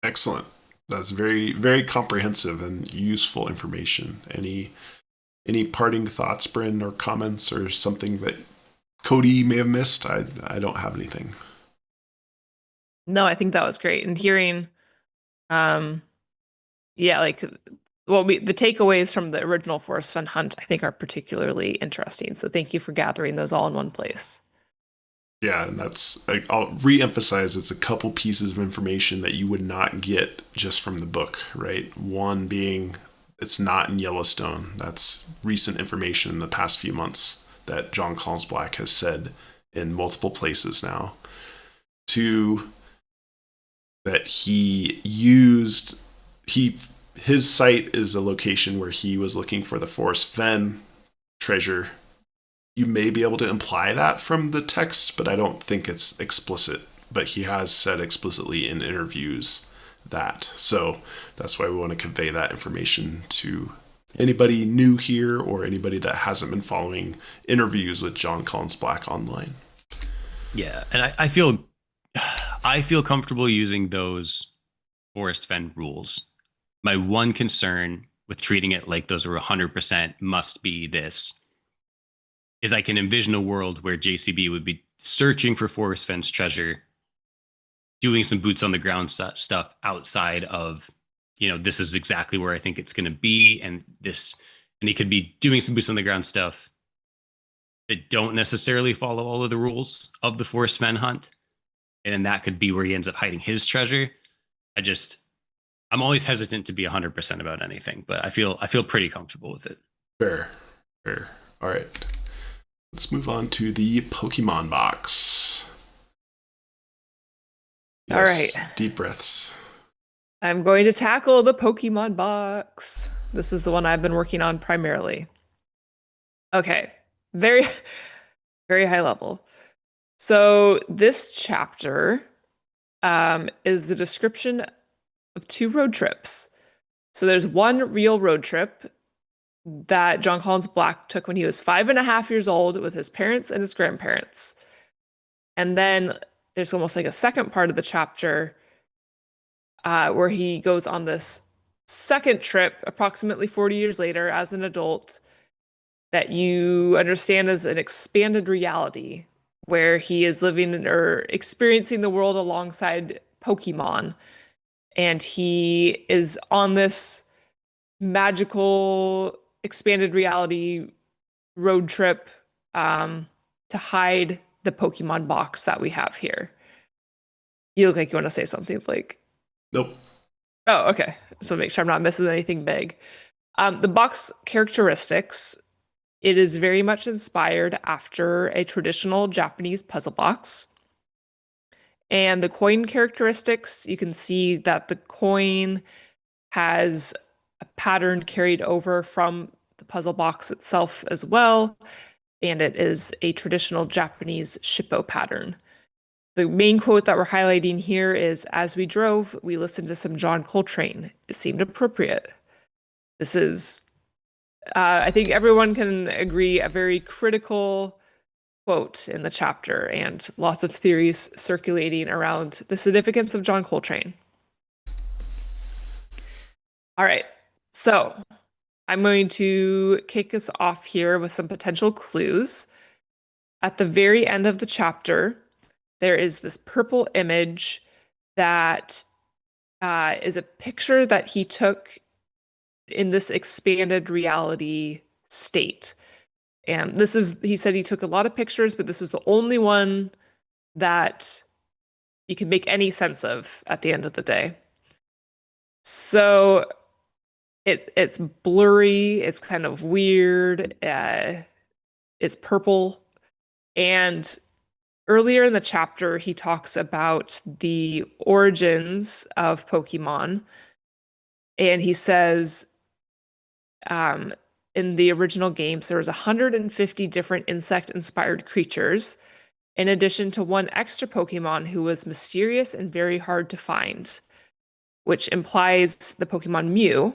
Excellent. That's very, very comprehensive and useful information. Any parting thoughts, Bryn, or comments, or something that Cody may have missed? I don't have anything. No, I think that was great. And hearing Um, yeah, like the takeaways from the original Forrest Fenn hunt, I think, are particularly interesting. So thank you for gathering those all in one place. Yeah, and that's, I'll re-emphasize, it's a couple pieces of information that you would not get just from the book, right? One being, it's not in Yellowstone. That's recent information in the past few months that Jon Collins-Black has said in multiple places now. Two, that his site is a location where he was looking for the Forrest Fenn treasure. You may be able to imply that from the text, but I don't think it's explicit. But he has said explicitly in interviews that. So that's why we want to convey that information to anybody new here or anybody that hasn't been following interviews with Jon Collins-Black online. Yeah, and I feel comfortable using those Forrest Fenn rules. My one concern with treating it like those are 100% must be this is I can envision a world where JCB would be searching for Forrest Fenn's treasure, doing some boots on the ground stuff outside of, this is exactly where I think it's going to be. And he could be doing some boots on the ground stuff that don't necessarily follow all of the rules of the Forrest Fenn hunt. And that could be where he ends up hiding his treasure. I'm always hesitant to be 100% about anything, but I feel pretty comfortable with it. Fair. All right. Let's move on to the Pokemon box. Yes, all right. Deep breaths. I'm going to tackle the Pokemon box. This is the one I've been working on primarily. Okay. Very, very high level. So this chapter is the description of 2 road trips. So there's one real road trip that Jon Collins-Black took when he was 5.5 years old with his parents and his grandparents. And then there's almost like a second part of the chapter where he goes on this second trip approximately 40 years later as an adult that you understand as an expanded reality where he is living or experiencing the world alongside Pokemon. And he is on this magical expanded reality road trip to hide the Pokemon box that we have here. You look like you want to say something, Blake. Nope. Oh, okay. So make sure I'm not missing anything big. The box characteristics, it is very much inspired after a traditional Japanese puzzle box. And the coin characteristics, you can see that the coin has a pattern carried over from the puzzle box itself as well. And it is a traditional Japanese shippo pattern. The main quote that we're highlighting here is, "As we drove, we listened to some John Coltrane. It seemed appropriate." This is, I think everyone can agree, a very critical quote in the chapter, and lots of theories circulating around the significance of John Coltrane. All right, so I'm going to kick us off here with some potential clues. At the very end of the chapter, there is this purple image that is a picture that he took in this expanded reality state. And he said he took a lot of pictures, but this is the only one that you can make any sense of at the end of the day. So it's blurry, it's kind of weird, it's purple. And earlier in the chapter, he talks about the origins of Pokemon. And he says, in the original games, there was 150 different insect-inspired creatures, in addition to one extra Pokemon who was mysterious and very hard to find, which implies the Pokemon Mew.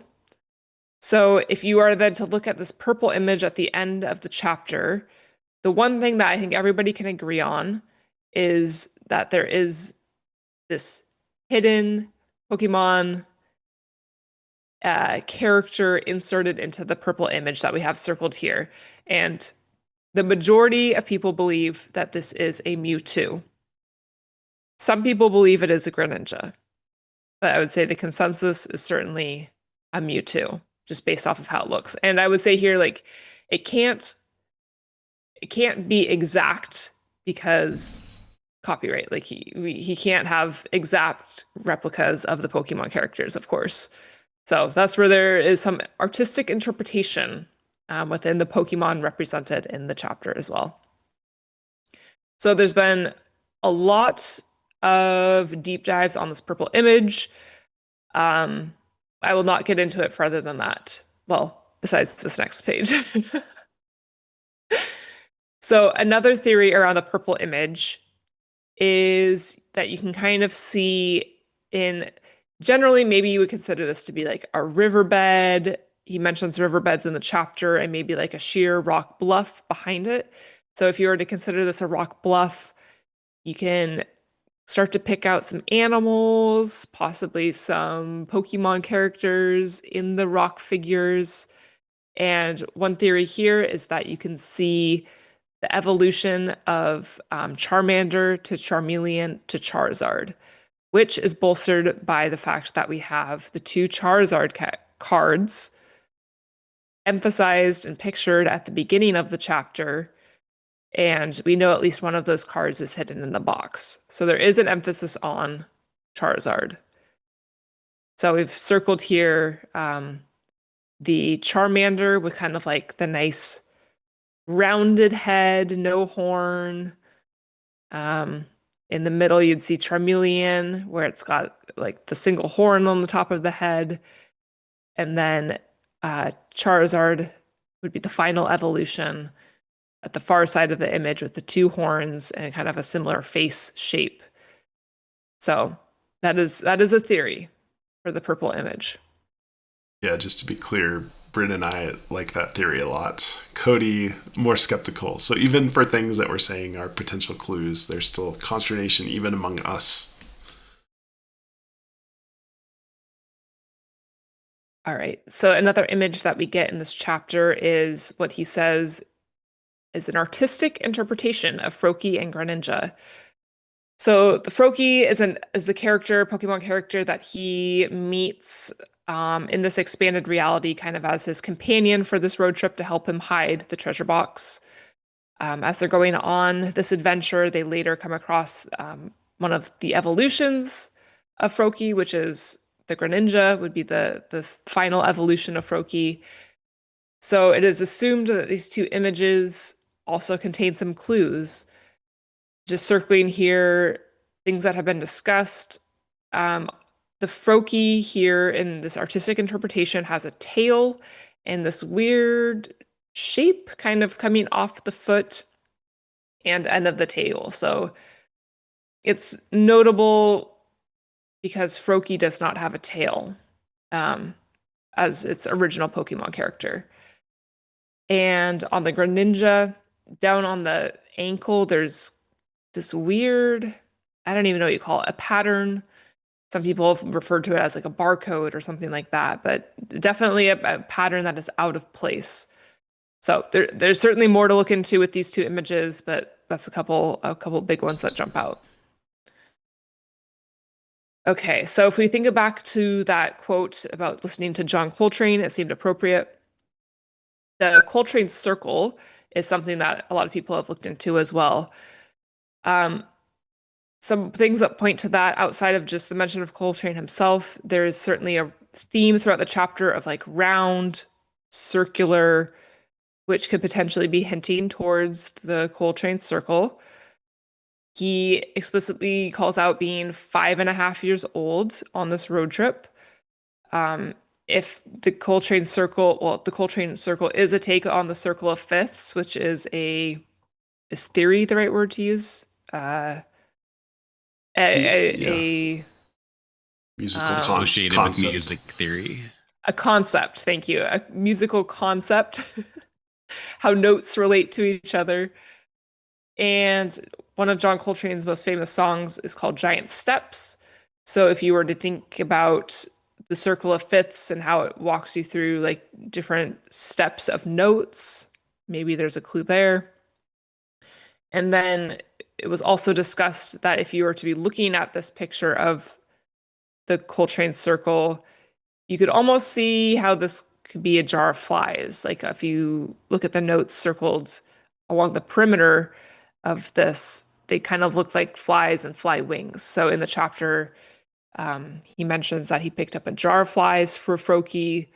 So if you are then to look at this purple image at the end of the chapter, the one thing that I think everybody can agree on is that there is this hidden Pokemon character inserted into the purple image that we have circled here. And the majority of people believe that this is a Mewtwo. Some people believe it is a Greninja. But I would say the consensus is certainly a Mewtwo, just based off of how it looks. And I would say here, like, it can't be exact because copyright. Like he can't have exact replicas of the Pokemon characters, of course. So that's where there is some artistic interpretation within the Pokemon represented in the chapter as well. So there's been a lot of deep dives on this purple image. I will not get into it further than that. Well, besides this next page. So another theory around the purple image is that you can kind of see in generally, maybe you would consider this to be like a riverbed. He mentions riverbeds in the chapter and maybe like a sheer rock bluff behind it. So if you were to consider this a rock bluff, you can start to pick out some animals, possibly some Pokemon characters in the rock figures. And one theory here is that you can see the evolution of Charmander to Charmeleon to Charizard, which is bolstered by the fact that we have the two Charizard cards emphasized and pictured at the beginning of the chapter. And we know at least one of those cards is hidden in the box. So there is an emphasis on Charizard. So we've circled here the Charmander with kind of like the nice rounded head, no horn. In the middle, you'd see Charmeleon, where it's got like the single horn on the top of the head. And then Charizard would be the final evolution at the far side of the image with the two horns and kind of a similar face shape. So that is a theory for the purple image. Yeah, just to be clear, Bryn and I like that theory a lot. Cody, more skeptical. So even for things that we're saying are potential clues, there's still consternation even among us. All right. So another image that we get in this chapter is what he says is an artistic interpretation of Froakie and Greninja. So the Froakie is the character, Pokemon character that he meets in this expanded reality, kind of as his companion for this road trip to help him hide the treasure box. As they're going on this adventure, they later come across one of the evolutions of Froakie, which is the Greninja, would be the final evolution of Froakie. So it is assumed that these two images also contain some clues. Just circling here, things that have been discussed. The Froakie here in this artistic interpretation has a tail and this weird shape kind of coming off the foot and end of the tail. So it's notable because Froakie does not have a tail as its original Pokemon character. And on the Greninja, down on the ankle, there's this weird, I don't even know what you call it, a pattern. Some people have referred to it as like a barcode or something like that, but definitely a pattern that is out of place. So there's certainly more to look into with these two images, but that's a couple big ones that jump out. Okay, so if we think back to that quote about listening to John Coltrane, it seemed appropriate. The Coltrane Circle is something that a lot of people have looked into as well. Some things that point to that outside of just the mention of Coltrane himself, there is certainly a theme throughout the chapter of like round, circular, which could potentially be hinting towards the Coltrane Circle. He explicitly calls out being 5.5 years old on this road trip. If the Coltrane Circle, the Coltrane Circle is a take on the Circle of Fifths, which is theory the right word to use? A musical associated concept. with music theory. A concept, thank you. A musical concept. How notes relate to each other. And one of John Coltrane's most famous songs is called Giant Steps. So if you were to think about the Circle of Fifths and how it walks you through like different steps of notes, maybe there's a clue there. And then it was also discussed that if you were to be looking at this picture of the Coltrane circle, you could almost see how this could be a jar of flies. Like if you look at the notes circled along the perimeter of this, they kind of look like flies and fly wings. So in the chapter, he mentions that he picked up a jar of flies for Froki.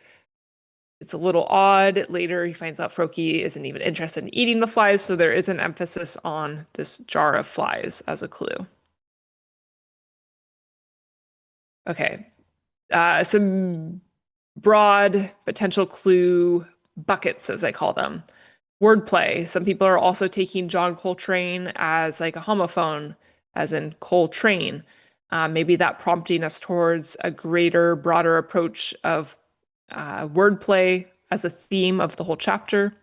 It's a little odd. Later, he finds out Froki isn't even interested in eating the flies, so there is an emphasis on this jar of flies as a clue. Okay, some broad potential clue buckets, as I call them. Wordplay. Some people are also taking John Coltrane as like a homophone, as in Coltrane. Maybe that prompting us towards a greater, broader approach of wordplay as a theme of the whole chapter.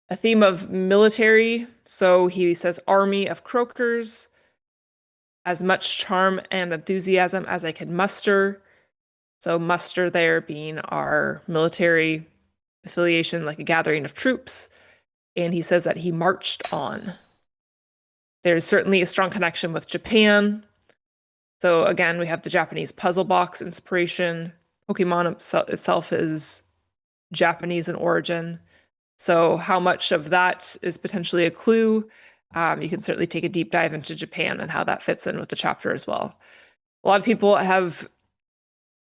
A theme of military. So he says, army of croakers, as much charm and enthusiasm as I could muster. So muster there being our military affiliation, like a gathering of troops. And he says that he marched on. There's certainly a strong connection with Japan. So again, we have the Japanese puzzle box inspiration. Pokemon itself is Japanese in origin. So how much of that is potentially a clue? You can certainly take a deep dive into Japan and how that fits in with the chapter as well. A lot of people have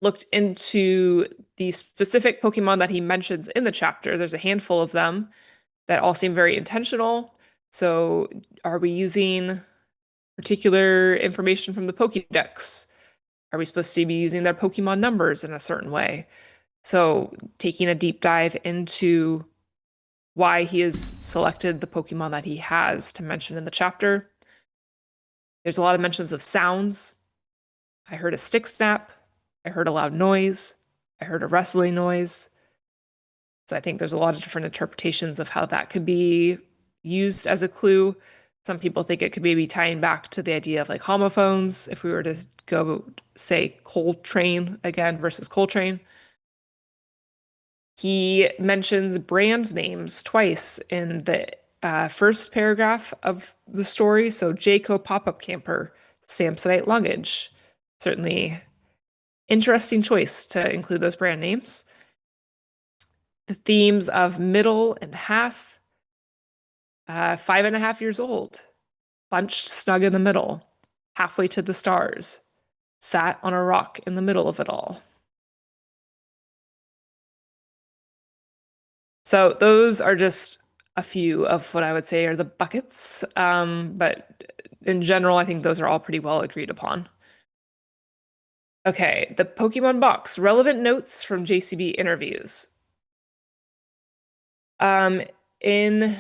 looked into the specific Pokemon that he mentions in the chapter. There's a handful of them that all seem very intentional. So are we using particular information from the Pokédex? Are we supposed to be using their Pokemon numbers in a certain way? So taking a deep dive into why he has selected the Pokemon that he has to mention in the chapter. There's a lot of mentions of sounds. I heard a stick snap. I heard a loud noise. I heard a rustling noise. So I think there's a lot of different interpretations of how that could be used as a clue. Some people think it could maybe tying back to the idea of like homophones, if we were to go say Coltrane again versus Coltrane. He mentions brand names twice in the first paragraph of the story. So Jayco Pop-Up Camper, Samsonite Luggage. Certainly interesting choice to include those brand names. The themes of middle and half, 5.5 years old, bunched snug in the middle, halfway to the stars, sat on a rock in the middle of it all. So those are just a few of what I would say are the buckets. But in general, I think those are all pretty well agreed upon. Okay, the Pokemon box, relevant notes from JCB interviews. In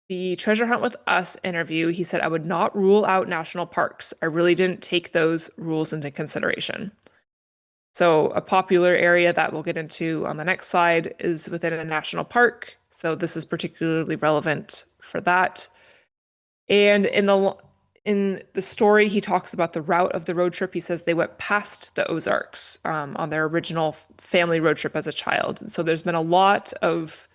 the Treasure Hunt with Us interview, he said, I would not rule out national parks. I really didn't take those rules into consideration. So a popular area that we'll get into on the next slide is within a national park. So this is particularly relevant for that. And in the story, he talks about the route of the road trip. He says they went past the Ozarks on their original family road trip as a child. And so there's been a lot of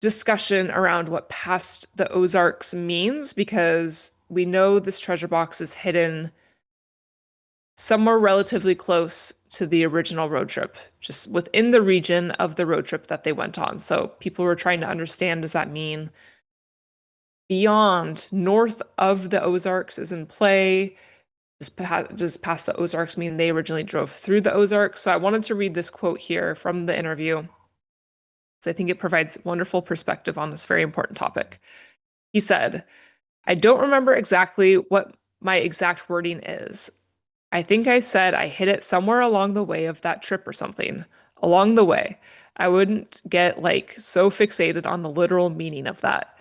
discussion around what past the Ozarks means, because we know this treasure box is hidden somewhere relatively close to the original road trip, just within the region of the road trip that they went on. So people were trying to understand, does that mean beyond, north of the Ozarks is in play? Does past the Ozarks mean they originally drove through the Ozarks? So I wanted to read this quote here from the interview, so I think it provides wonderful perspective on this very important topic. He said, I don't remember exactly what my exact wording is. I think I said I hit it somewhere along the way of that trip or something. Along the way. I wouldn't get like so fixated on the literal meaning of that.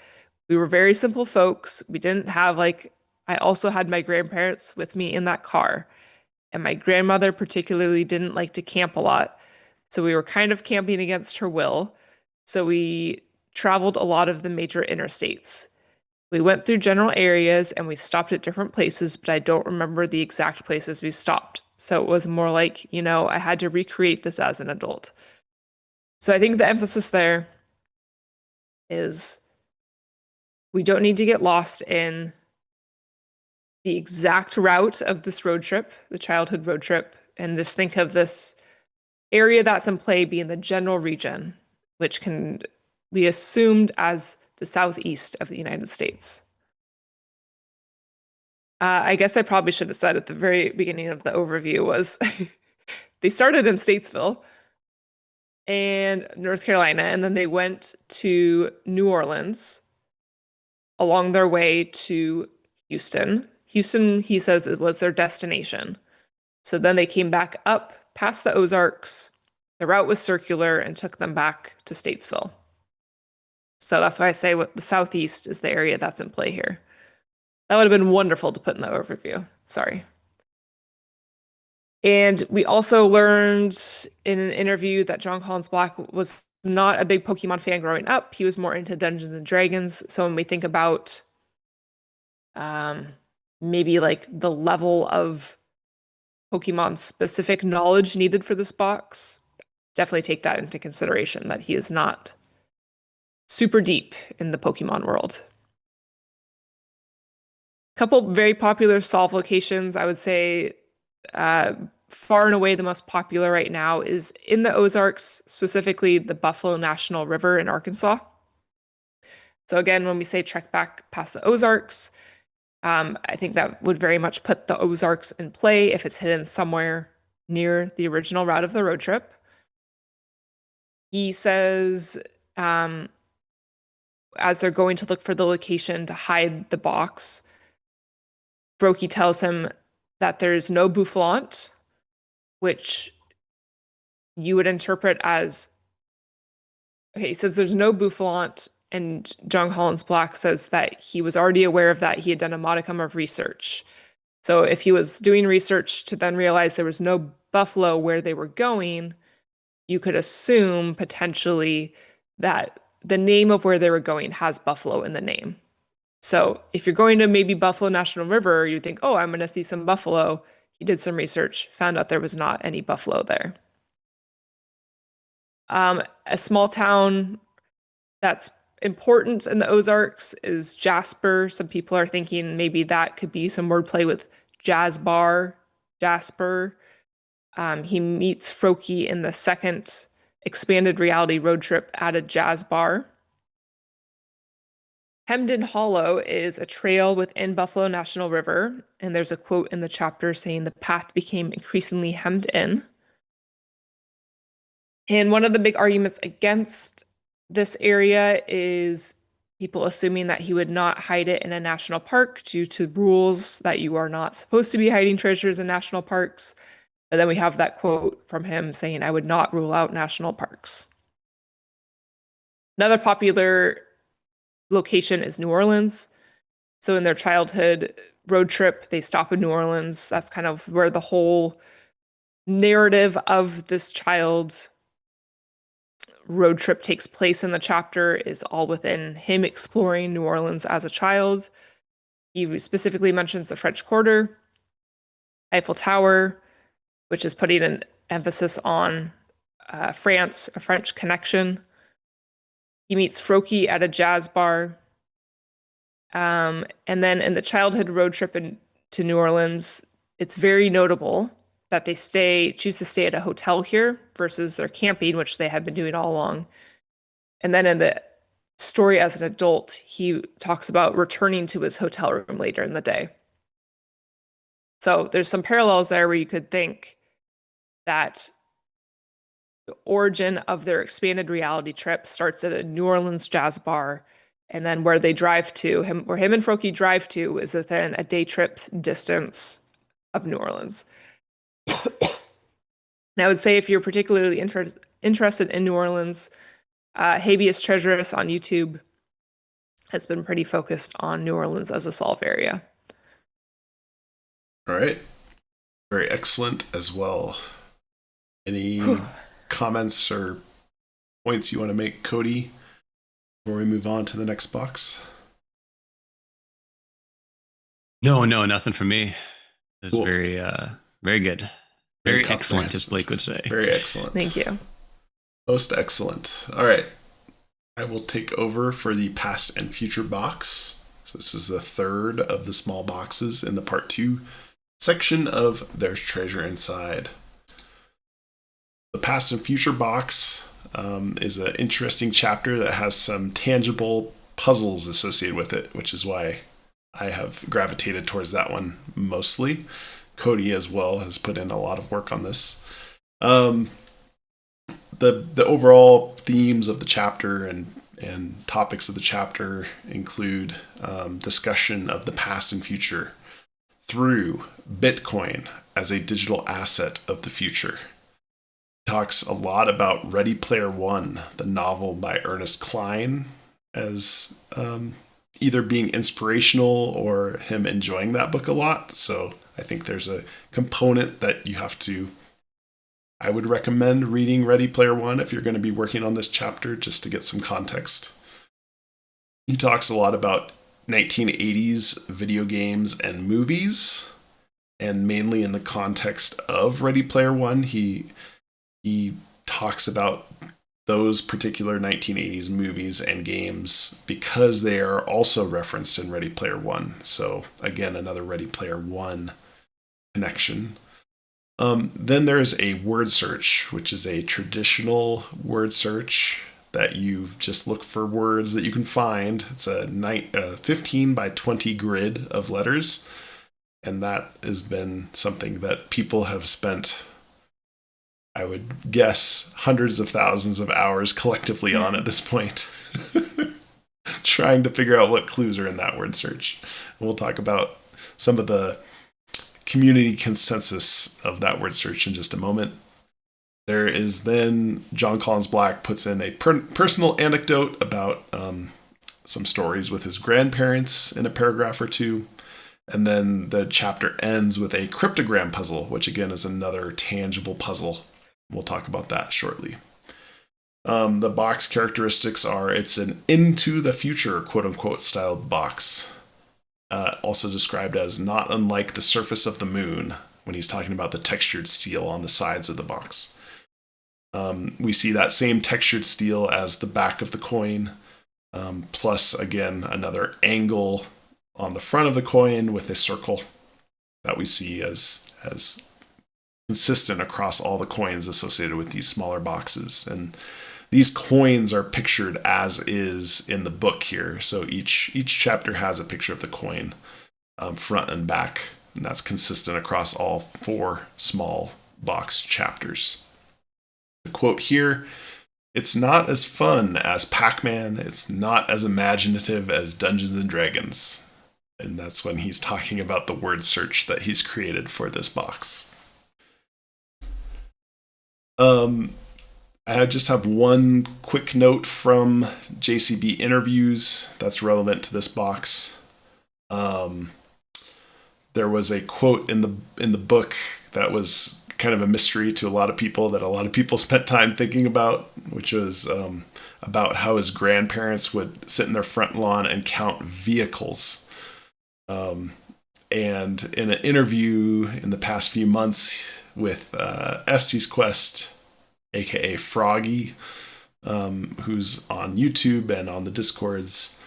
We were very simple folks. We didn't have like, I also had my grandparents with me in that car. And my grandmother particularly didn't like to camp a lot. So we were kind of camping against her will. So we traveled a lot of the major interstates. We went through general areas and we stopped at different places, but I don't remember the exact places we stopped. So it was more like, I had to recreate this as an adult. So I think the emphasis there is we don't need to get lost in the exact route of this road trip, the childhood road trip, and just think of this area that's in play being the general region, which can be assumed as the southeast of the United States. I guess I probably should have said at the very beginning of the overview was they started in Statesville and North Carolina, and then they went to New Orleans along their way to Houston. Houston, he says, it was their destination. So then they came back up past the Ozarks. The route was circular and took them back to Statesville. So that's why I say what the southeast is the area that's in play here. That would have been wonderful to put in the overview. Sorry. And we also learned in an interview that Jon Collins-Black was not a big Pokemon fan growing up. He was more into Dungeons and Dragons. So when we think about maybe like the level of Pokemon specific knowledge needed for this box, definitely take that into consideration, that he is not super deep in the Pokemon world. A couple very popular solve locations, I would say far and away the most popular right now is in the Ozarks, specifically the Buffalo National River in Arkansas. So again, when we say trek back past the Ozarks, I think that would very much put the Ozarks in play if it's hidden somewhere near the original route of the road trip. He says, as they're going to look for the location to hide the box, Brokey tells him that there's no boufflant, which you would interpret as, okay, he says there's no boufflant, and Jon Collins-Black says that he was already aware of that. He had done a modicum of research. So if he was doing research to then realize there was no buffalo where they were going, you could assume potentially that the name of where they were going has buffalo in the name. So if you're going to maybe Buffalo National River, you think, oh, I'm going to see some buffalo. He did some research, found out there was not any buffalo there. A small town that's important in the Ozarks is Jasper. Some people are thinking maybe that could be some wordplay with jazz bar, Jasper. He meets Froakie in the second expanded reality road trip at a jazz bar. Hemden Hollow is a trail within Buffalo National River, and there's a quote in the chapter saying the path became increasingly hemmed in. And one of the big arguments against this area is people assuming that he would not hide it in a national park due to rules that you are not supposed to be hiding treasures in national parks. But then we have that quote from him saying, I would not rule out national parks. Another popular location is New Orleans. So in their childhood road trip, they stop in New Orleans. That's kind of where the whole narrative of this child's road trip takes place in the chapter, is all within him exploring New Orleans as a child. He specifically mentions the French Quarter, Eiffel Tower, which is putting an emphasis on France, a French connection. He meets Froakie at a jazz bar. And then in the childhood road trip to New Orleans, it's very notable that they choose to stay at a hotel here versus their camping, which they had been doing all along. And then in the story as an adult, he talks about returning to his hotel room later in the day. So there's some parallels there where you could think that the origin of their expanded reality trip starts at a New Orleans jazz bar, and then where they drive to, where him and Froakie drive to, is within a day trip's distance of New Orleans. And I would say if you're particularly interested in New Orleans, Habeas Treasurous on YouTube has been pretty focused on New Orleans as a solve area. All right. Very excellent as well. Any comments or points you want to make, Cody, before we move on to the next box? No, nothing from me. It was cool. Very good. Very excellent, as Blake would say. Very excellent. Thank you. Most excellent. All right. I will take over for the past and future box. So this is the third of the small boxes in the part 2 section of There's Treasure Inside. The Past and Future box is an interesting chapter that has some tangible puzzles associated with it, which is why I have gravitated towards that one mostly. Cody as well has put in a lot of work on this. The overall themes of the chapter and topics of the chapter include discussion of the past and future through Bitcoin as a digital asset of the future. Talks a lot about Ready Player One, the novel by Ernest Cline, as either being inspirational or him enjoying that book a lot. So I think there's a component that you have to, I would recommend reading Ready Player One if you're going to be working on this chapter, just to get some context. He talks a lot about 1980s video games and movies, and mainly in the context of Ready Player One. He talks about those particular 1980s movies and games because they are also referenced in Ready Player One. So again, another Ready Player One connection. Then there's a word search, which is a traditional word search that you just look for words that you can find. It's a 15 by 20 grid of letters. And that has been something that people have spent, I would guess, hundreds of thousands of hours collectively on at this point, trying to figure out what clues are in that word search. And we'll talk about some of the community consensus of that word search in just a moment. There is then Jon Collins-Black puts in a personal anecdote about some stories with his grandparents in a paragraph or two. And then the chapter ends with a cryptogram puzzle, which again is another tangible puzzle. We'll talk about that shortly. The box characteristics are it's an into the future, quote unquote, styled box. Also described as not unlike the surface of the moon when he's talking about the textured steel on the sides of the box. We see that same textured steel as the back of the coin, plus again another angle on the front of the coin with a circle that we see as consistent across all the coins associated with these smaller boxes. And these coins are pictured as is in the book here. So each chapter has a picture of the coin, front and back, and that's consistent across all 4 small box chapters. The quote here, "It's not as fun as Pac-Man. It's not as imaginative as Dungeons and Dragons." And that's when he's talking about the word search that he's created for this box. I just have one quick note from JCB interviews that's relevant to this box. There was a quote in the book that was kind of a mystery to a lot of people that a lot of people spent time thinking about, which was about how his grandparents would sit in their front lawn and count vehicles. And in an interview in the past few months with Estes Quest, aka Froggy, who's on YouTube and on the Discords,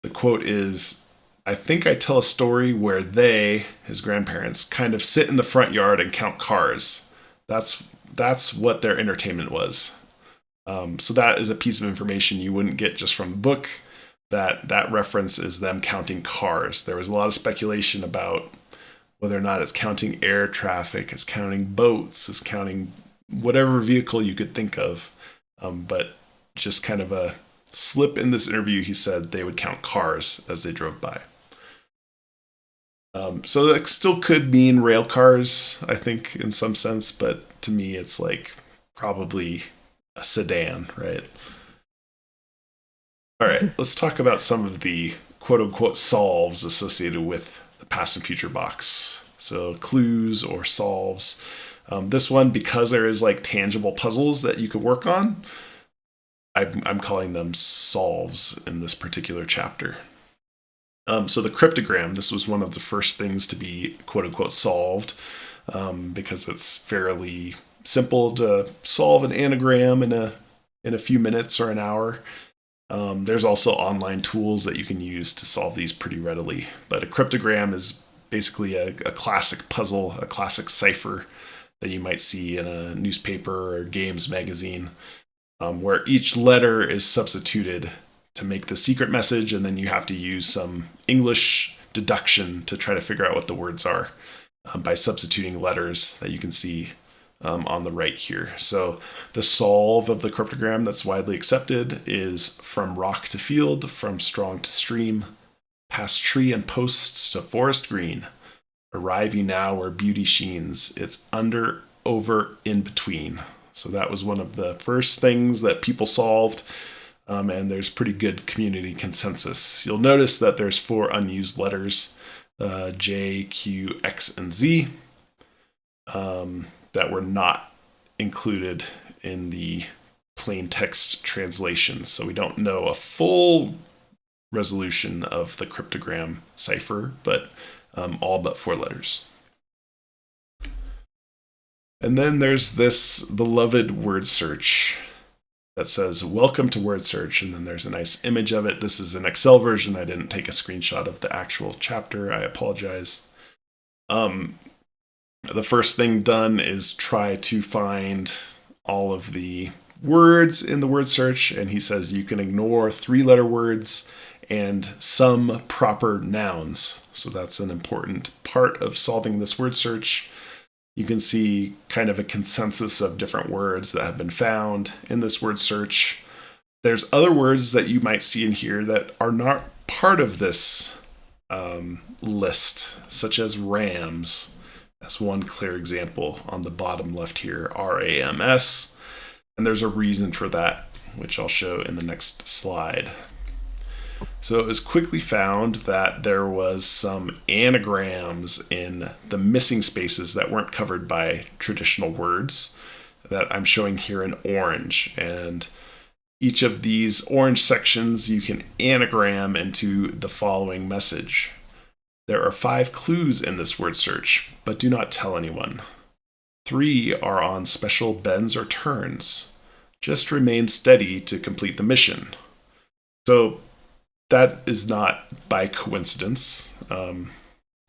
the quote is, "I think I tell a story where they, his grandparents, kind of sit in the front yard and count cars. That's what their entertainment was." So that is a piece of information you wouldn't get just from the book. That reference is them counting cars. There was a lot of speculation about whether or not it's counting air traffic, it's counting boats, it's counting whatever vehicle you could think of. But just kind of a slip in this interview, he said they would count cars as they drove by. So that still could mean rail cars, I think, in some sense. But to me, it's like probably a sedan, right? All right, let's talk about some of the quote-unquote solves associated with the past and future box. So clues or solves. This one, because there is like tangible puzzles that you could work on, I'm calling them solves in this particular chapter. So the cryptogram, this was one of the first things to be quote-unquote solved, because it's fairly simple to solve an anagram in a few minutes or an hour. There's also online tools that you can use to solve these pretty readily. But a cryptogram is basically a classic puzzle, a classic cipher that you might see in a newspaper or games magazine, where each letter is substituted to make the secret message, and then you have to use some English deduction to try to figure out what the words are by substituting letters that you can see on the right here. So the solve of the cryptogram that's widely accepted is from rock to field, from strong to stream, past tree and posts to forest green. Arrive you now where beauty sheens, it's under, over, in between. So that was one of the first things that people solved, and there's pretty good community consensus. You'll notice that there's 4 unused letters, J, Q, X, and Z, that were not included in the plain text translations. So we don't know a full resolution of the cryptogram cipher, but all but 4 letters. And then there's this beloved word search that says, welcome to word search. And then there's a nice image of it. This is an Excel version. I didn't take a screenshot of the actual chapter. I apologize. The first thing done is try to find all of the words in the word search. And he says you can ignore 3-letter words and some proper nouns. So that's an important part of solving this word search. You can see kind of a consensus of different words that have been found in this word search. There's other words that you might see in here that are not part of this list, such as rams. That's one clear example on the bottom left here, RAMS. And there's a reason for that, which I'll show in the next slide. So it was quickly found that there was some anagrams in the missing spaces that weren't covered by traditional words that I'm showing here in orange. And each of these orange sections you can anagram into the following message. There are 5 clues in this word search, but do not tell anyone. 3 are on special bends or turns. Just remain steady to complete the mission. So that is not by coincidence.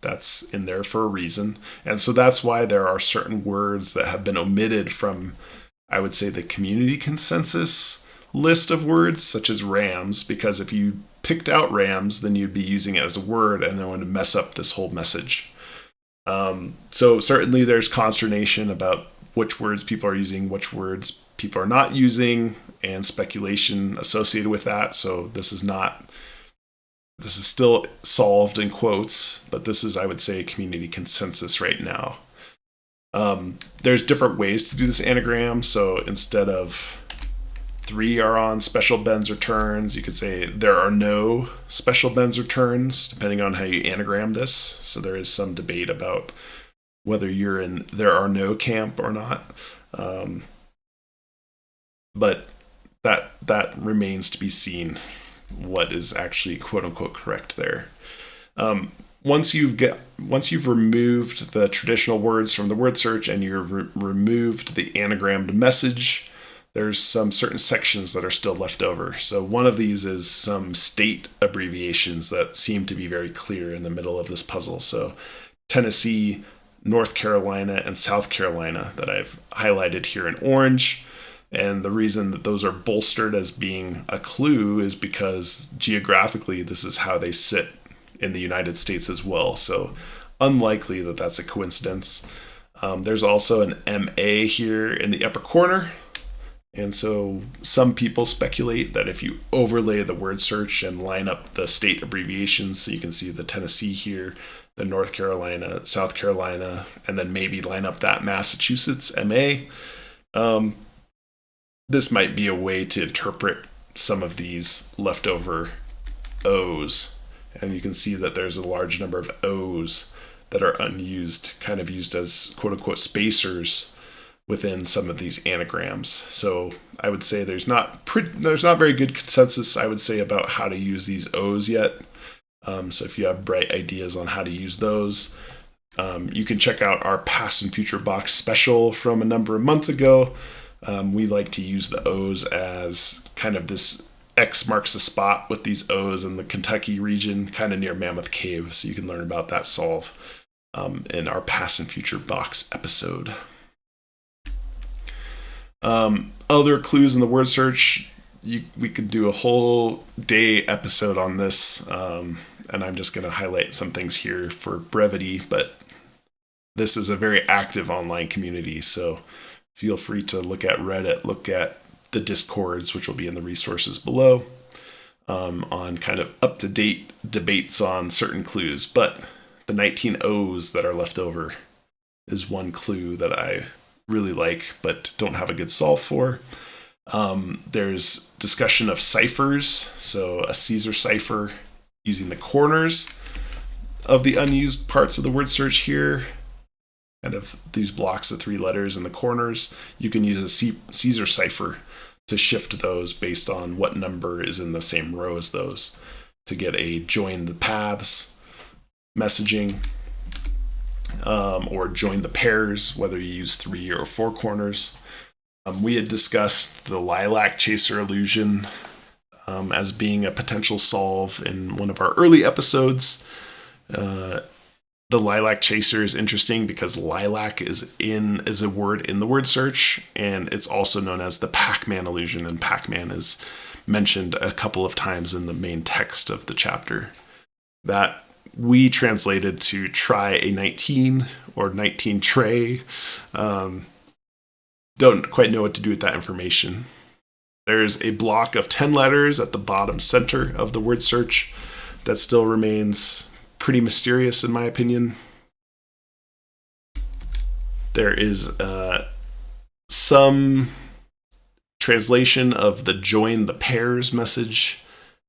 That's in there for a reason. And so that's why there are certain words that have been omitted from, I would say, the community consensus list of words, such as rams, because if you picked out rams, then you'd be using it as a word and then would mess up this whole message. So certainly there's consternation about which words people are using, which words people are not using, and speculation associated with that. So this is still solved in quotes, but this is, I would say, community consensus right now. There's different ways to do this anagram. So instead of 3 are on special bends or turns, you could say there are no special bends or turns, depending on how you anagram this. So there is some debate about whether you're in there are no camp or not. But that remains to be seen, what is actually quote unquote correct there. Once you've removed the traditional words from the word search and you've removed the anagrammed message, there's some certain sections that are still left over. So one of these is some state abbreviations that seem to be very clear in the middle of this puzzle. So Tennessee, North Carolina, and South Carolina that I've highlighted here in orange. And the reason that those are bolstered as being a clue is because geographically this is how they sit in the United States as well. So unlikely that that's a coincidence. There's also an MA here in the upper corner. And so some people speculate that if you overlay the word search and line up the state abbreviations, so you can see the Tennessee here, the North Carolina, South Carolina, and then maybe line up that Massachusetts MA, this might be a way to interpret some of these leftover O's. And you can see that there's a large number of O's that are unused, kind of used as quote unquote spacers within some of these anagrams. So I would say there's not very good consensus, I would say, about how to use these O's yet. So if you have bright ideas on how to use those, you can check out our past and future box special from a number of months ago. We like to use the O's as kind of this X marks the spot with these O's in the Kentucky region, kind of near Mammoth Cave. So you can learn about that solve in our past and future box episode. Other clues in the word search, we could do a whole day episode on this, and I'm just going to highlight some things here for brevity, but this is a very active online community, so feel free to look at Reddit, look at the Discords, which will be in the resources below, on kind of up-to-date debates on certain clues. But the 19 O's that are left over is one clue that I really like, but don't have a good solve for. There's discussion of ciphers, so a Caesar cipher using the corners of the unused parts of the word search here, kind of these blocks of 3 letters in the corners. You can use a Caesar cipher to shift those based on what number is in the same row as those to get a join the paths messaging, or join the pairs, whether you use 3 or 4 corners. We had discussed the lilac chaser illusion as being a potential solve in one of our early episodes. The lilac chaser is interesting because lilac is a word in the word search, and it's also known as the Pac-Man illusion, and Pac-Man is mentioned a couple of times in the main text of the chapter. That we translated to try a 19 or 19 tray. Don't quite know what to do with that information. There's a block of 10 letters at the bottom center of the word search that still remains pretty mysterious in my opinion. There is some translation of the join the pairs message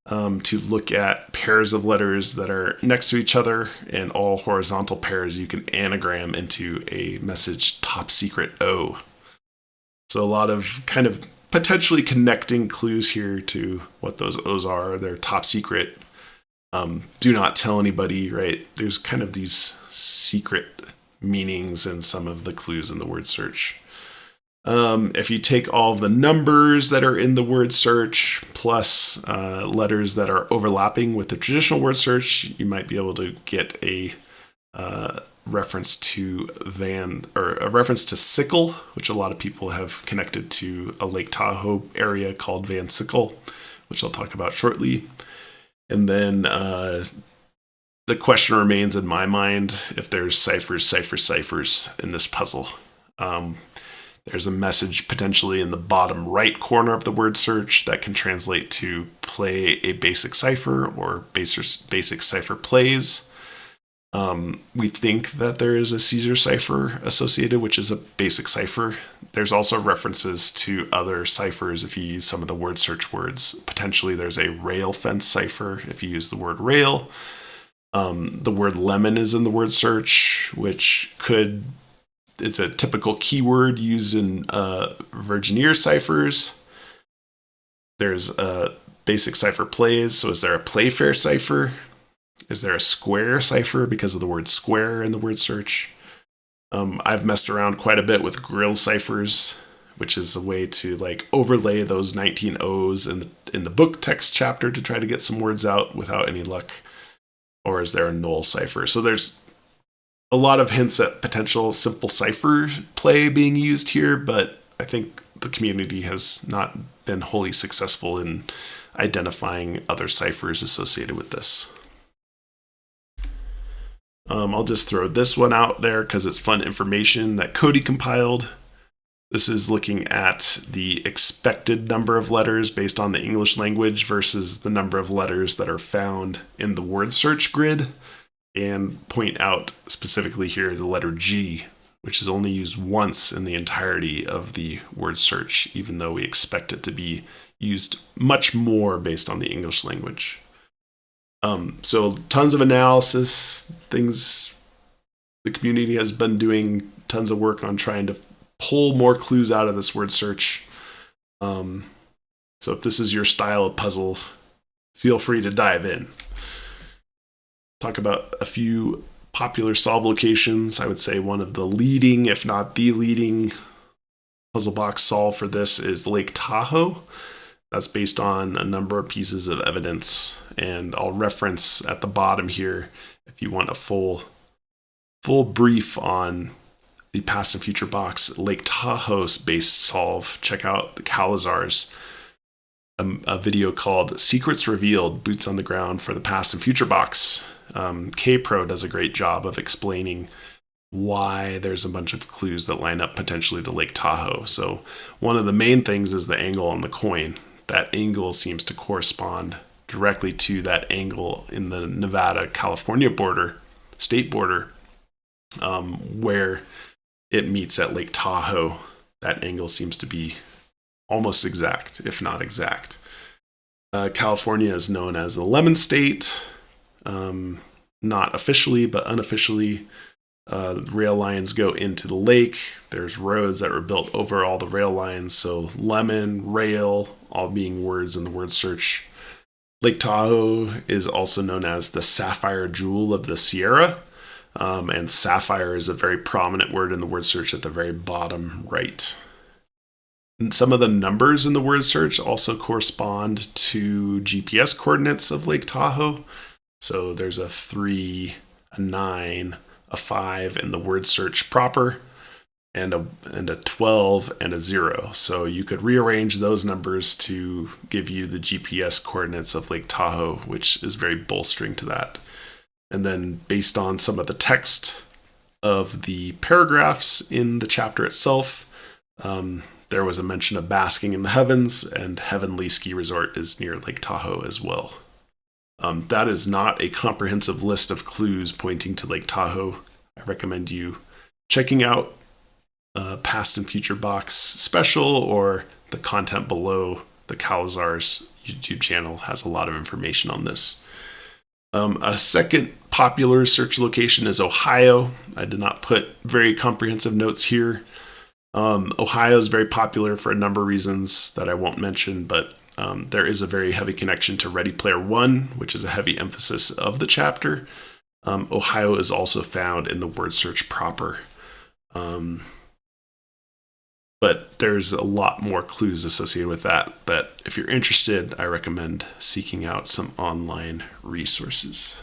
to look at pairs of letters that are next to each other, and all horizontal pairs you can anagram into a message top secret O. So a lot of kind of potentially connecting clues here to what those O's are. They're top secret. Do not tell anybody, right? There's kind of these secret meanings in some of the clues in the word search. If you take all of the numbers that are in the word search plus letters that are overlapping with the traditional word search, you might be able to get a reference to a reference to Sickle, which a lot of people have connected to a Lake Tahoe area called Van Sickle, which I'll talk about shortly. And then the question remains in my mind if there's ciphers in this puzzle. There's a message potentially in the bottom right corner of the word search that can translate to play a basic cipher or basic cipher plays. We think that there is a Caesar cipher associated, which is a basic cipher. There's also references to other ciphers if you use some of the word search words. Potentially there's a rail fence cipher if you use the word rail. The word lemon is in the word search, which it's a typical keyword used in Virgineer ciphers. There's a basic cipher plays. So is there a Playfair cipher? Is there a square cipher because of the word square in the word search? I've messed around quite a bit with grill ciphers, which is a way to like overlay those 19 O's in the book text chapter to try to get some words out without any luck. Or is there a null cipher? So there's a lot of hints at potential simple cipher play being used here, but I think the community has not been wholly successful in identifying other ciphers associated with this. I'll just throw this one out there because it's fun information that Cody compiled. This is looking at the expected number of letters based on the English language versus the number of letters that are found in the word search grid, and point out specifically here the letter G, which is only used once in the entirety of the word search, even though we expect it to be used much more based on the English language. So tons of analysis, things the community has been doing tons of work on trying to pull more clues out of this word search. So if this is your style of puzzle, feel free to dive in. Talk about a few popular solve locations. I would say one of the leading, if not the leading, puzzle box solve for this is Lake Tahoe. That's based on a number of pieces of evidence, and I'll reference at the bottom here if you want a full brief on the Past and Future Box Lake Tahoe based solve. Check out the Calazars, a video called Secrets Revealed, Boots on the Ground for the Past and Future Box. K-Pro does a great job of explaining why there's a bunch of clues that line up potentially to Lake Tahoe. So one of the main things is the angle on the coin. That angle seems to correspond directly to that angle in the Nevada-California state border, where it meets at Lake Tahoe. That angle seems to be almost exact, if not exact. California is known as the Lemon State, not officially, but unofficially. Rail lines go into the lake. There's roads that were built over all the rail lines. So lemon, rail, all being words in the word search. Lake Tahoe is also known as the sapphire jewel of the Sierra. And sapphire is a very prominent word in the word search at the very bottom right. And some of the numbers in the word search also correspond to GPS coordinates of Lake Tahoe. So there's a 3, a 9, a 5 in the word search proper, and a 12 and a 0. So you could rearrange those numbers to give you the GPS coordinates of Lake Tahoe, which is very bolstering to that. And then based on some of the text of the paragraphs in the chapter itself, there was a mention of basking in the heavens, and Heavenly Ski Resort is near Lake Tahoe as well. That is not a comprehensive list of clues pointing to Lake Tahoe. I recommend you checking out Past and Future Box special, or the content below. The Calazars YouTube channel has a lot of information on this. A second popular search location is Ohio. I did not put very comprehensive notes here. Ohio is very popular for a number of reasons that I won't mention, but there is a very heavy connection to Ready Player One, which is a heavy emphasis of the chapter. Ohio is also found in the word search proper. But there's a lot more clues associated with that if you're interested, I recommend seeking out some online resources.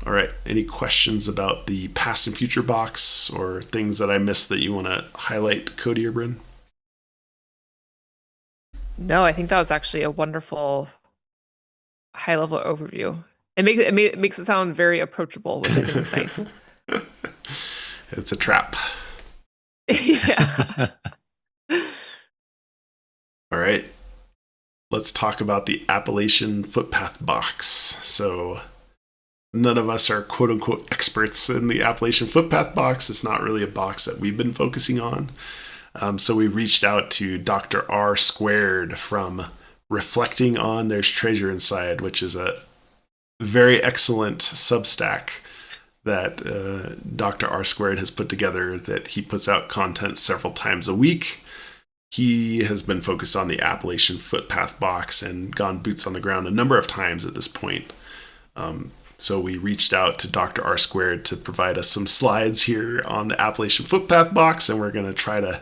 All right, any questions about the Past and Future Box or things that I missed that you want to highlight, Cody or Bryn? No, I think that was actually a wonderful high-level overview. It makes it sound very approachable, which I think is nice. It's a trap. Yeah. All right. Let's talk about the Appalachian Footpath Box. So none of us are quote-unquote experts in the Appalachian Footpath Box. It's not really a box that we've been focusing on. So we reached out to Dr. R Squared from Reflecting on There's Treasure Inside, which is a very excellent Substack that Dr. R Squared has put together, that he puts out content several times a week. He has been focused on the Appalachian Footpath Box and gone boots on the ground a number of times at this point. So we reached out to Dr. R Squared to provide us some slides here on the Appalachian Footpath Box, and we're going to try to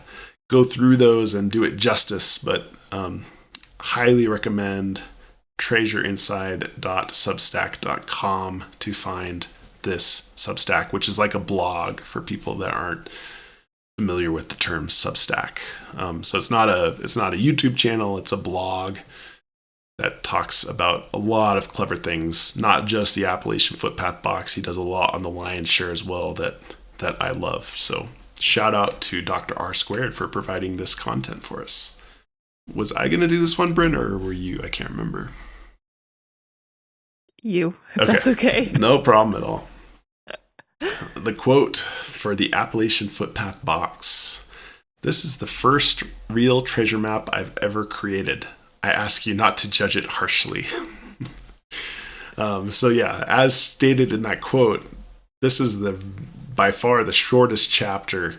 go through those and do it justice, but highly recommend treasureinside.substack.com to find this Substack, which is like a blog for people that aren't familiar with the term Substack. So it's not a YouTube channel, it's a blog that talks about a lot of clever things, not just the Appalachian Footpath Box. He does a lot on the lion's share as well that I love. So shout out to Dr. R Squared for providing this content for us. Was I going to do this one, Bryn, or were you? I can't remember. You. That's okay. No problem at all. The quote for the Appalachian Footpath Box. This is the first real treasure map I've ever created. I ask you not to judge it harshly. So yeah, as stated in that quote, this is by far the shortest chapter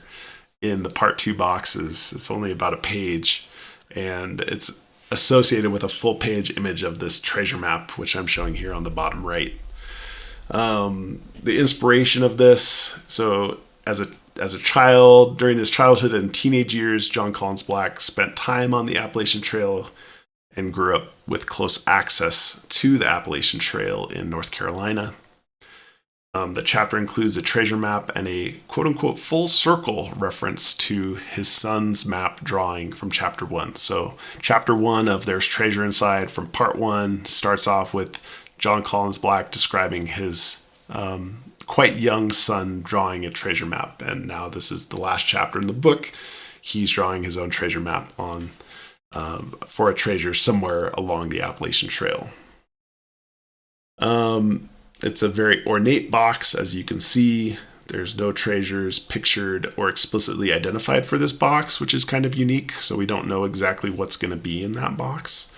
in the part 2 boxes. It's only about a page, and it's associated with a full page image of this treasure map, which I'm showing here on the bottom right. The inspiration of this, so as a as a child, during his childhood and teenage years, Jon Collins-Black spent time on the Appalachian Trail and grew up with close access to the Appalachian Trail in North Carolina. The chapter includes a treasure map and a quote-unquote full circle reference to his son's map drawing from Chapter 1. So Chapter 1 of There's Treasure Inside from Part 1 starts off with Jon Collins-Black describing his quite young son drawing a treasure map. And now this is the last chapter in the book. He's drawing his own treasure map on for a treasure somewhere along the Appalachian Trail. It's a very ornate box, as you can see. There's no treasures pictured or explicitly identified for this box, which is kind of unique, so we don't know exactly what's going to be in that box.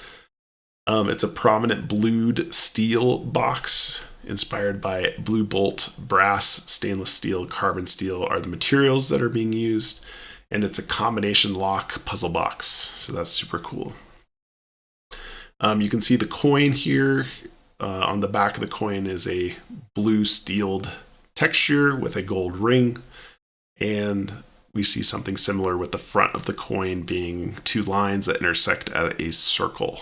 It's a prominent blued steel box, inspired by blue bolt, brass, stainless steel, carbon steel are the materials that are being used, and it's a combination lock puzzle box, so that's super cool. You can see the coin here. On the back of the coin is a blue steeled texture with a gold ring, and we see something similar with the front of the coin being two lines that intersect at a circle.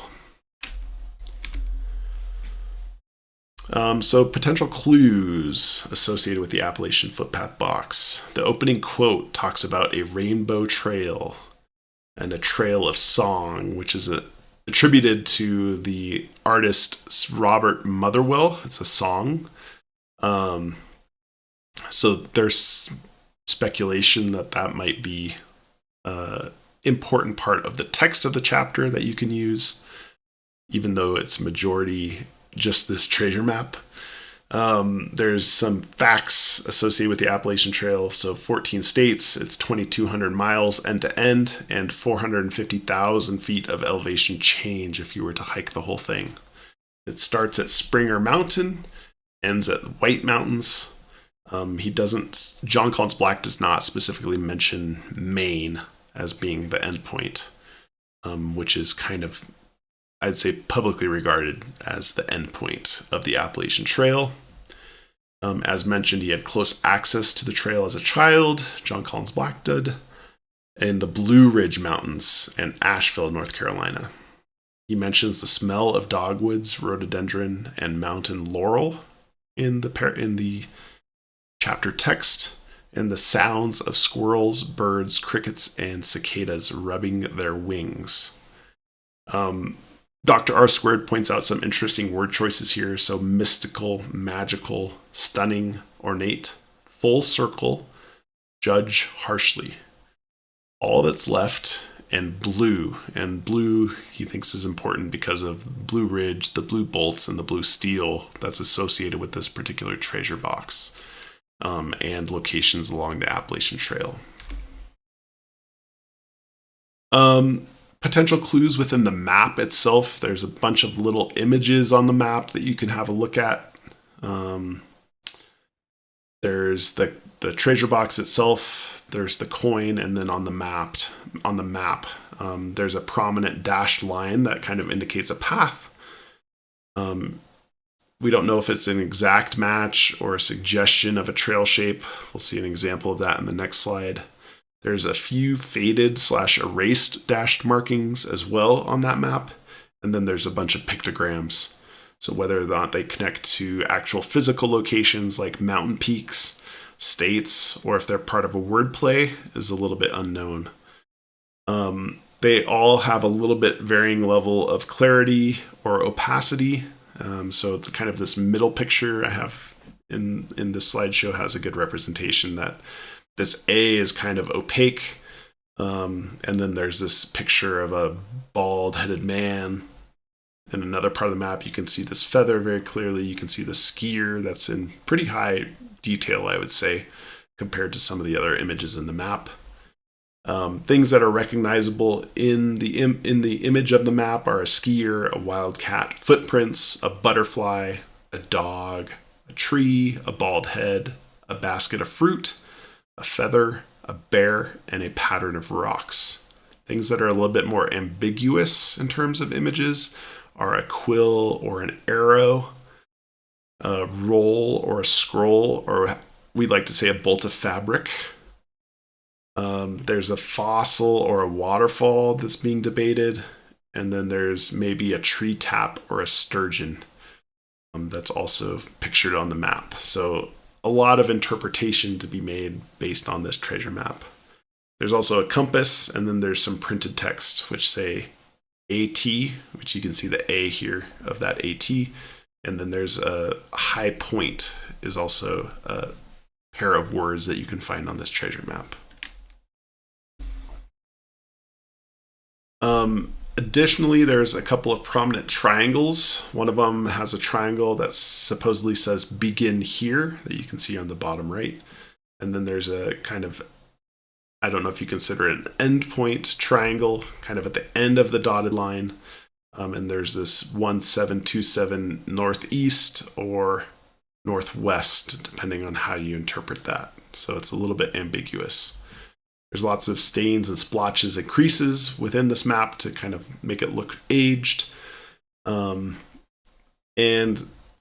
So potential clues associated with the Appalachian Footpath Box. The opening quote talks about a rainbow trail and a trail of song, which is attributed to the artist Robert Motherwell. It's a song. So there's speculation that might be an important part of the text of the chapter that you can use, even though it's majority just this treasure map. There's some facts associated with the Appalachian Trail. So 14 states, it's 2,200 miles end to end, and 450,000 feet of elevation change if you were to hike the whole thing. It starts at Springer Mountain, ends at White Mountains. Jon Collins-Black does not specifically mention Maine as being the end point, which is kind of, I'd say, publicly regarded as the end point of the Appalachian Trail. As mentioned, he had close access to the trail as a child. Jon Collins-Black did. In the Blue Ridge Mountains and Asheville, North Carolina. He mentions the smell of dogwoods, rhododendron, and mountain laurel in the chapter text, and the sounds of squirrels, birds, crickets, and cicadas rubbing their wings. Dr. R Squared points out some interesting word choices here. So mystical, magical, stunning, ornate, full circle, judge harshly. All that's left, and blue. And blue he thinks is important because of Blue Ridge, the blue bolts, and the blue steel that's associated with this particular treasure box, and locations along the Appalachian Trail. Potential clues within the map itself. There's a bunch of little images on the map that you can have a look at. There's the treasure box itself. There's the coin, and then on the map, there's a prominent dashed line that kind of indicates a path. We don't know if it's an exact match or a suggestion of a trail shape. We'll see an example of that in the next slide. There's a few faded/erased dashed markings as well on that map. And then there's a bunch of pictograms. So whether or not they connect to actual physical locations like mountain peaks, states, or if they're part of a wordplay is a little bit unknown. They all have a little bit varying level of clarity or opacity. So kind of this middle picture I have in this slideshow has a good representation that this A is kind of opaque, and then there's this picture of a bald-headed man. In another part of the map, you can see this feather very clearly. You can see the skier that's in pretty high detail, I would say, compared to some of the other images in the map. Things that are recognizable in the image of the map are a skier, a wildcat footprints, a butterfly, a dog, a tree, a bald head, a basket of fruit, a feather, a bear, and a pattern of rocks. Things that are a little bit more ambiguous in terms of images are a quill or an arrow, a roll or a scroll, or we like to say a bolt of fabric, There's a fossil or a waterfall that's being debated. And then there's maybe a tree tap or a sturgeon that's also pictured on the map. So a lot of interpretation to be made based on this treasure map. There's also a compass, and then there's some printed text which say AT, which you can see the A here of that AT. And then there's a high point is also a pair of words that you can find on this treasure map. Additionally, there's a couple of prominent triangles. One of them has a triangle that supposedly says begin here that you can see on the bottom right. And then there's a kind of, I don't know if you consider it an endpoint triangle, kind of at the end of the dotted line. And there's this 1727 northeast or northwest, depending on how you interpret that. So it's a little bit ambiguous. There's lots of stains and splotches and creases within this map to kind of make it look aged. And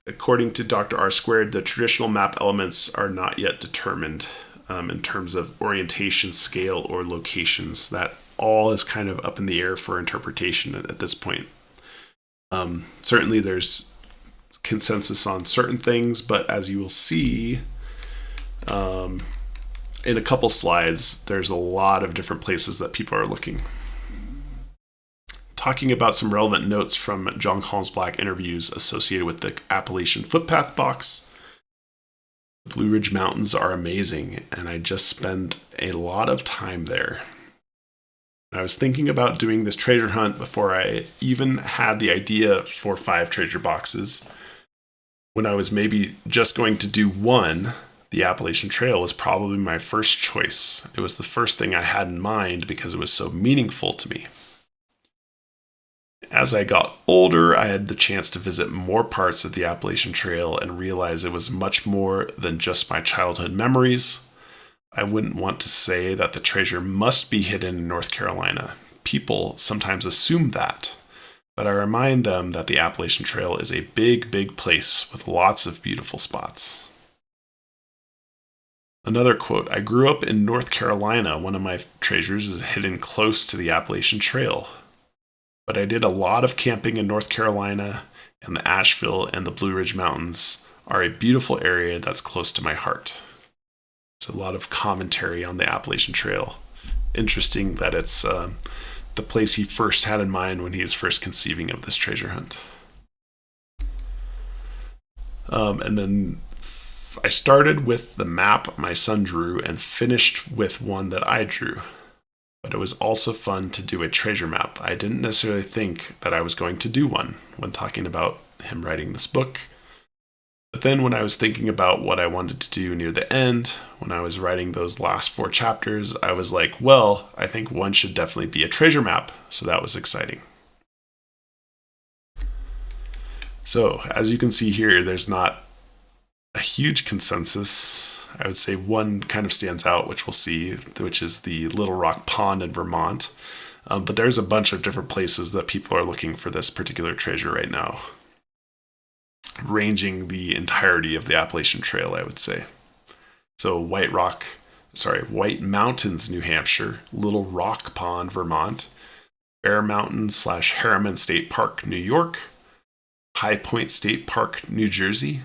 according to Dr. R Squared, the traditional map elements are not yet determined in terms of orientation, scale, or locations. That all is kind of up in the air for interpretation at this point. Certainly there's consensus on certain things, but as you will see, in a couple slides, there's a lot of different places that people are looking. Talking about some relevant notes from Jon Collins-Black interviews associated with the Appalachian Footpath Box. The Blue Ridge Mountains are amazing, and I just spent a lot of time there. I was thinking about doing this treasure hunt before I even had the idea for 5 treasure boxes. When I was maybe just going to do one, the Appalachian Trail was probably my first choice. It was the first thing I had in mind because it was so meaningful to me. As I got older, I had the chance to visit more parts of the Appalachian Trail and realize it was much more than just my childhood memories. I wouldn't want to say that the treasure must be hidden in North Carolina. People sometimes assume that, but I remind them that the Appalachian Trail is a big, big place with lots of beautiful spots. Another quote, I grew up in North Carolina. One of my treasures is hidden close to the Appalachian Trail. But I did a lot of camping in North Carolina, and the Asheville and the Blue Ridge Mountains are a beautiful area that's close to my heart. It's a lot of commentary on the Appalachian Trail. Interesting that it's the place he first had in mind when he was first conceiving of this treasure hunt. And then I started with the map my son drew and finished with one that I drew. But it was also fun to do a treasure map. I didn't necessarily think that I was going to do one when talking about him writing this book. But then when I was thinking about what I wanted to do near the end, when I was writing those last 4 chapters, I was like, well, I think one should definitely be a treasure map. So that was exciting. So as you can see here, there's not a huge consensus. I would say one kind of stands out, which we'll see, which is the Little Rock Pond in Vermont. But there's a bunch of different places that people are looking for this particular treasure right now, ranging the entirety of the Appalachian Trail, I would say. So White Mountains, New Hampshire, Little Rock Pond, Vermont, Bear Mountain / Harriman State Park, New York, High Point State Park, New Jersey,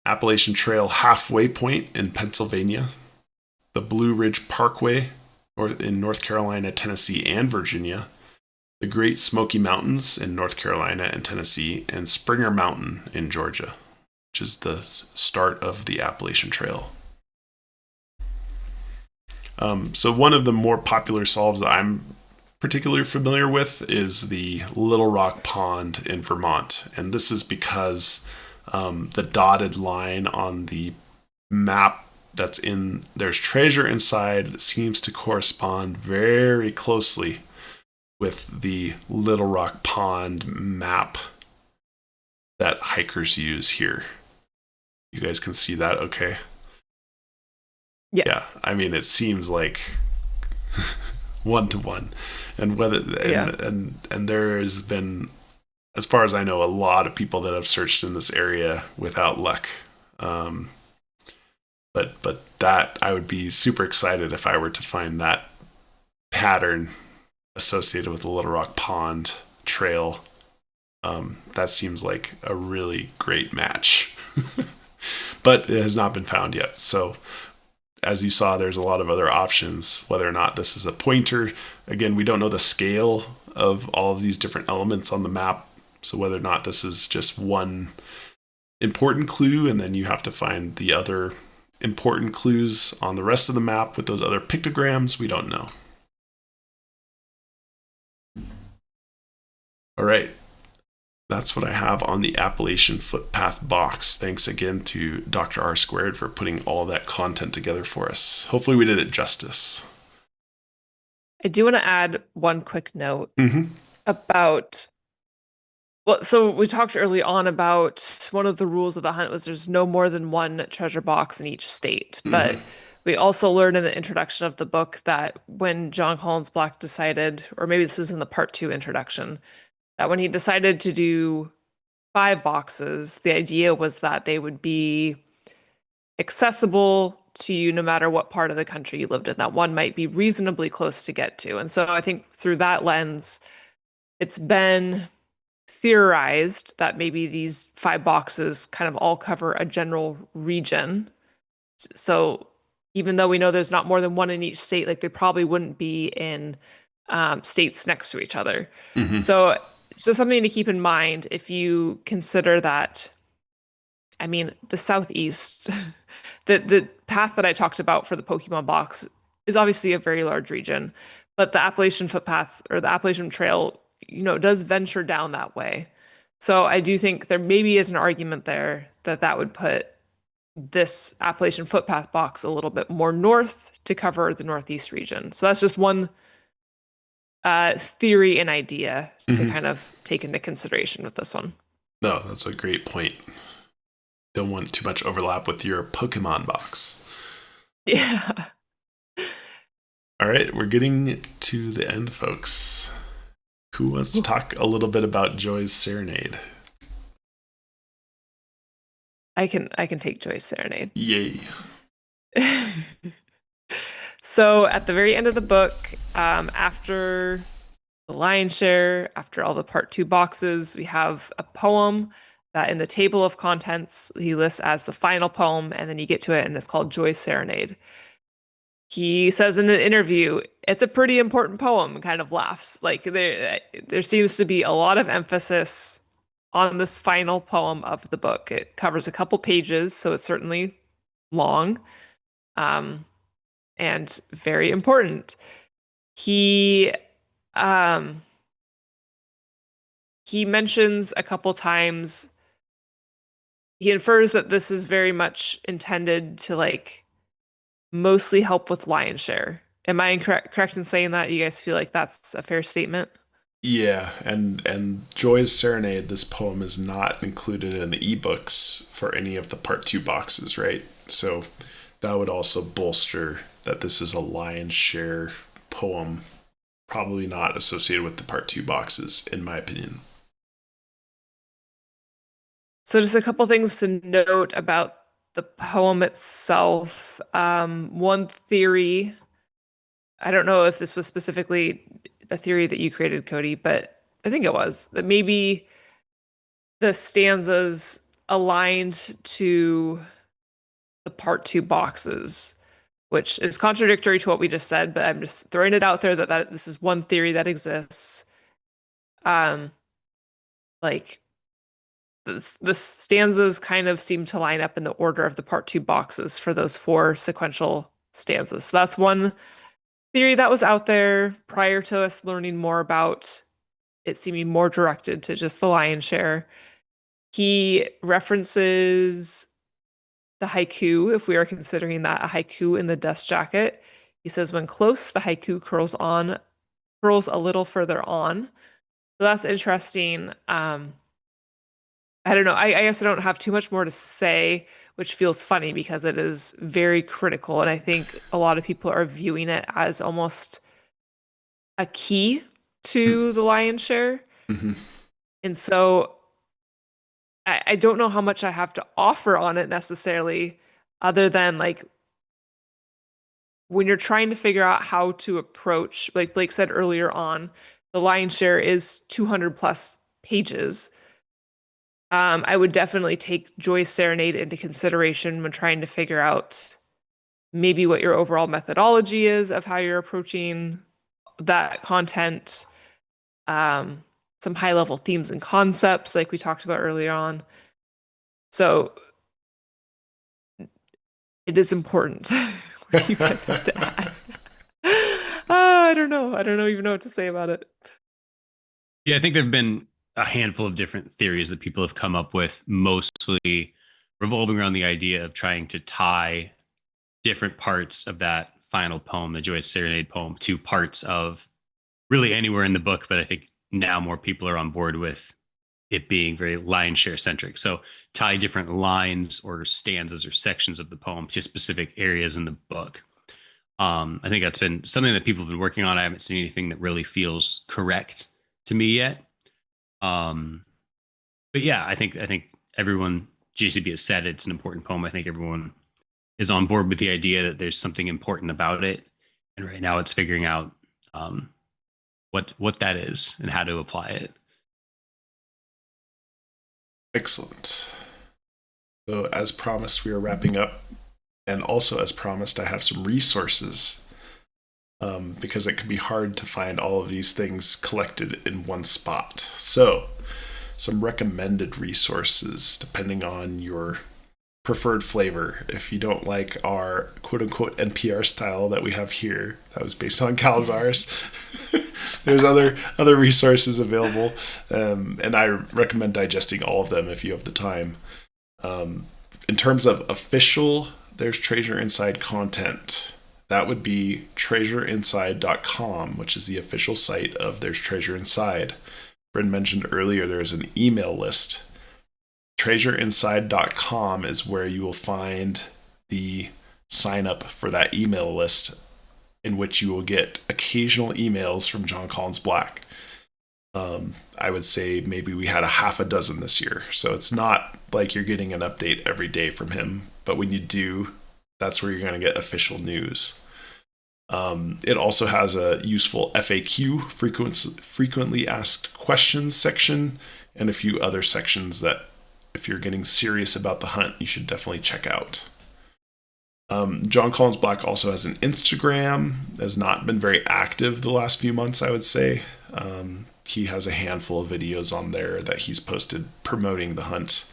Appalachian Trail Halfway Point in Pennsylvania, the Blue Ridge Parkway in North Carolina, Tennessee, and Virginia, the Great Smoky Mountains in North Carolina and Tennessee, and Springer Mountain in Georgia, which is the start of the Appalachian Trail. So one of the more popular solves that I'm particularly familiar with is the Little Rock Pond in Vermont. And this is because the dotted line on the map that's in There's Treasure Inside seems to correspond very closely with the Little Rock Pond map that hikers use here. You guys can see that okay? Yes. Yeah, I mean, it seems like 1-to-1. And and there's been, as far as I know, a lot of people that have searched in this area without luck. But that, I would be super excited if I were to find that pattern associated with the Little Rock Pond trail. That seems like a really great match. But it has not been found yet. So as you saw, there's a lot of other options, whether or not this is a pointer. Again, we don't know the scale of all of these different elements on the map. So whether or not this is just one important clue, and then you have to find the other important clues on the rest of the map with those other pictograms, we don't know. All right. That's what I have on the Appalachian Footpath Box. Thanks again to Dr. R Squared for putting all that content together for us. Hopefully we did it justice. I do want to add one quick note about, well, so we talked early on about one of the rules of the hunt was there's no more than one treasure box in each state. But we also learned in the introduction of the book that when Jon Collins-Black decided, or maybe this was in the part 2 introduction, that when he decided to do 5 boxes, the idea was that they would be accessible to you no matter what part of the country you lived in, that one might be reasonably close to get to. And so I think through that lens, it's been theorized that maybe these 5 boxes kind of all cover a general region. So even though we know there's not more than one in each state, like they probably wouldn't be in states next to each other. So it's just something to keep in mind if you consider that, I mean, the Southeast, the path that I talked about for the Pokemon box is obviously a very large region, but the Appalachian Footpath or the Appalachian Trail, does venture down that way. So I do think there maybe is an argument there that would put this Appalachian Footpath box a little bit more north to cover the Northeast region. So that's just one theory and idea to kind of take into consideration with this one. No, that's a great point. Don't want too much overlap with your Pokemon box. Yeah. All right, we're getting to the end, folks. Who wants to talk a little bit about Joy's Serenade? I can take Joy's Serenade. Yay. So at the very end of the book, after the lion's share, after all the part 2 boxes, we have a poem that in the table of contents he lists as the final poem, and then you get to it and it's called Joy's Serenade. He says in an interview, it's a pretty important poem, and kind of laughs. Like there seems to be a lot of emphasis on this final poem of the book. It covers a couple pages, so it's certainly long. And very important. He mentions a couple times, he infers that this is very much intended to mostly help with lion's share. Am I correct in saying that? You guys feel like that's a fair statement? Yeah, and Joy's Serenade, this poem is not included in the ebooks for any of the part 2 boxes, right? So that would also bolster that this is a lion's share poem, probably not associated with the part 2 boxes, in my opinion. So just a couple things to note about the poem itself. One theory, I don't know if this was specifically the theory that you created, Cody, but I think it was, that maybe the stanzas aligned to the part 2 boxes, which is contradictory to what we just said, but I'm just throwing it out there that this is one theory that exists. The stanzas kind of seem to line up in the order of the part 2 boxes for those 4 sequential stanzas. So that's one theory that was out there prior to us learning more about it seeming more directed to just the lion's share. He references the haiku, if we are considering that a haiku in the dust jacket. He says, when close, the haiku curls a little further on. So that's interesting. I don't know. I guess I don't have too much more to say, which feels funny because it is very critical. And I think a lot of people are viewing it as almost a key to the lion's share. And so I don't know how much I have to offer on it necessarily. other than like when you're trying to figure out how to approach, like Blake said earlier on, the lion's share is 200 plus pages. I would definitely take Joy's Serenade into consideration when trying to figure out maybe what your overall methodology is of how you're approaching that content, some high level themes and concepts like we talked about earlier on. So it is important. What do you guys have to add? I don't know. I don't even know what to say about it. Yeah, I think there have been a handful of different theories that people have come up with, mostly revolving around the idea of trying to tie different parts of that final poem, the Joyous Serenade poem, to parts of really anywhere in the book. But I think now more people are on board with it being very lion share centric. So tie different lines or stanzas or sections of the poem to specific areas in the book. I think that's been something that people have been working on. I haven't seen anything that really feels correct to me yet. But yeah, I think everyone, JCB has said it's an important poem. I think everyone is on board with the idea that there's something important about it. And right now it's figuring out what that is and how to apply it. Excellent. So as promised, we are wrapping up. And also as promised, I have some resources because it can be hard to find all of these things collected in one spot. So some recommended resources depending on your preferred flavor. If you don't like our quote-unquote NPR style that we have here, that was based on Calzar's, there's other resources available, and I recommend digesting all of them if you have the time. In terms of official There's Treasure Inside content, that would be treasureinside.com, which is the official site of There's Treasure Inside. Bryn mentioned earlier there's an email list. Treasureinside.com is where you will find the sign up for that email list, in which you will get occasional emails from Jon Collins-Black. I would say maybe we had a half a dozen this year. So it's not like you're getting an update every day from him, but when you do, that's where you're going to get official news. It also has a useful FAQ, frequently asked questions section, and a few other sections that if you're getting serious about the hunt, you should definitely check out. Jon Collins-Black also has an Instagram, has not been very active the last few months, I would say. He has a handful of videos on there that he's posted promoting the hunt.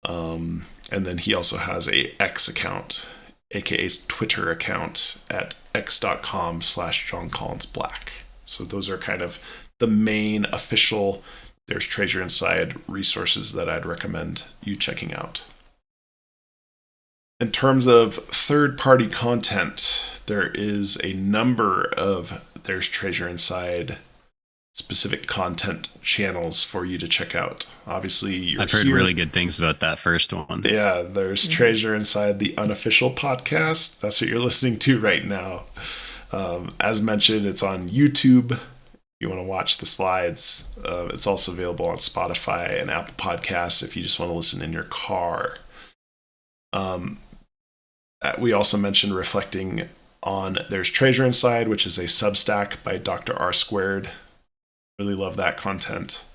And then he also has a X account, aka Twitter account at x.com/Jon Collins-Black. So those are kind of the main official There's Treasure Inside resources that I'd recommend you checking out. In terms of third-party content, there is a number of There's Treasure Inside specific content channels for you to check out. Obviously, I've heard really good things about that first one. Yeah, there's Treasure Inside, the Unofficial Podcast. That's what you're listening to right now. As mentioned, it's on YouTube. If you want to watch the slides, it's also available on Spotify and Apple Podcasts if you just want to listen in your car. We also mentioned reflecting on There's Treasure Inside, which is a Substack by Dr. R Squared. Really love that content.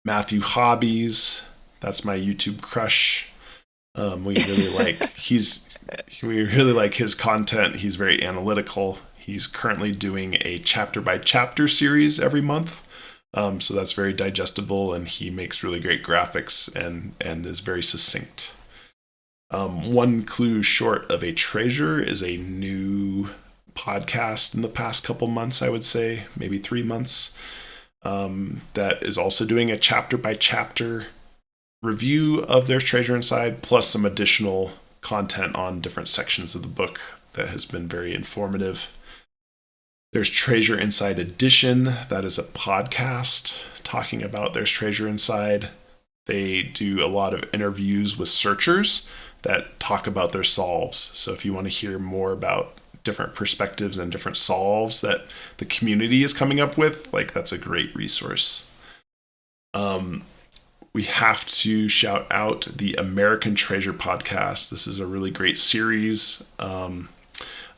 Matthew Hobbies, that's my YouTube crush. We really like his content. He's very analytical. He's currently doing a chapter by chapter series every month. So that's very digestible, and he makes really great graphics and is very succinct. One Clue Short of a Treasure is a new podcast in the past couple months, I would say, maybe 3 months. That is also doing a chapter by chapter review of There's Treasure Inside, plus some additional content on different sections of the book that has been very informative. There's Treasure Inside Edition. That is a podcast talking about There's Treasure Inside. They do a lot of interviews with searchers that talk about their solves. So if you want to hear more about different perspectives and different solves that the community is coming up with, like, that's a great resource. we have to shout out the American Treasure Podcast. This is a really great series of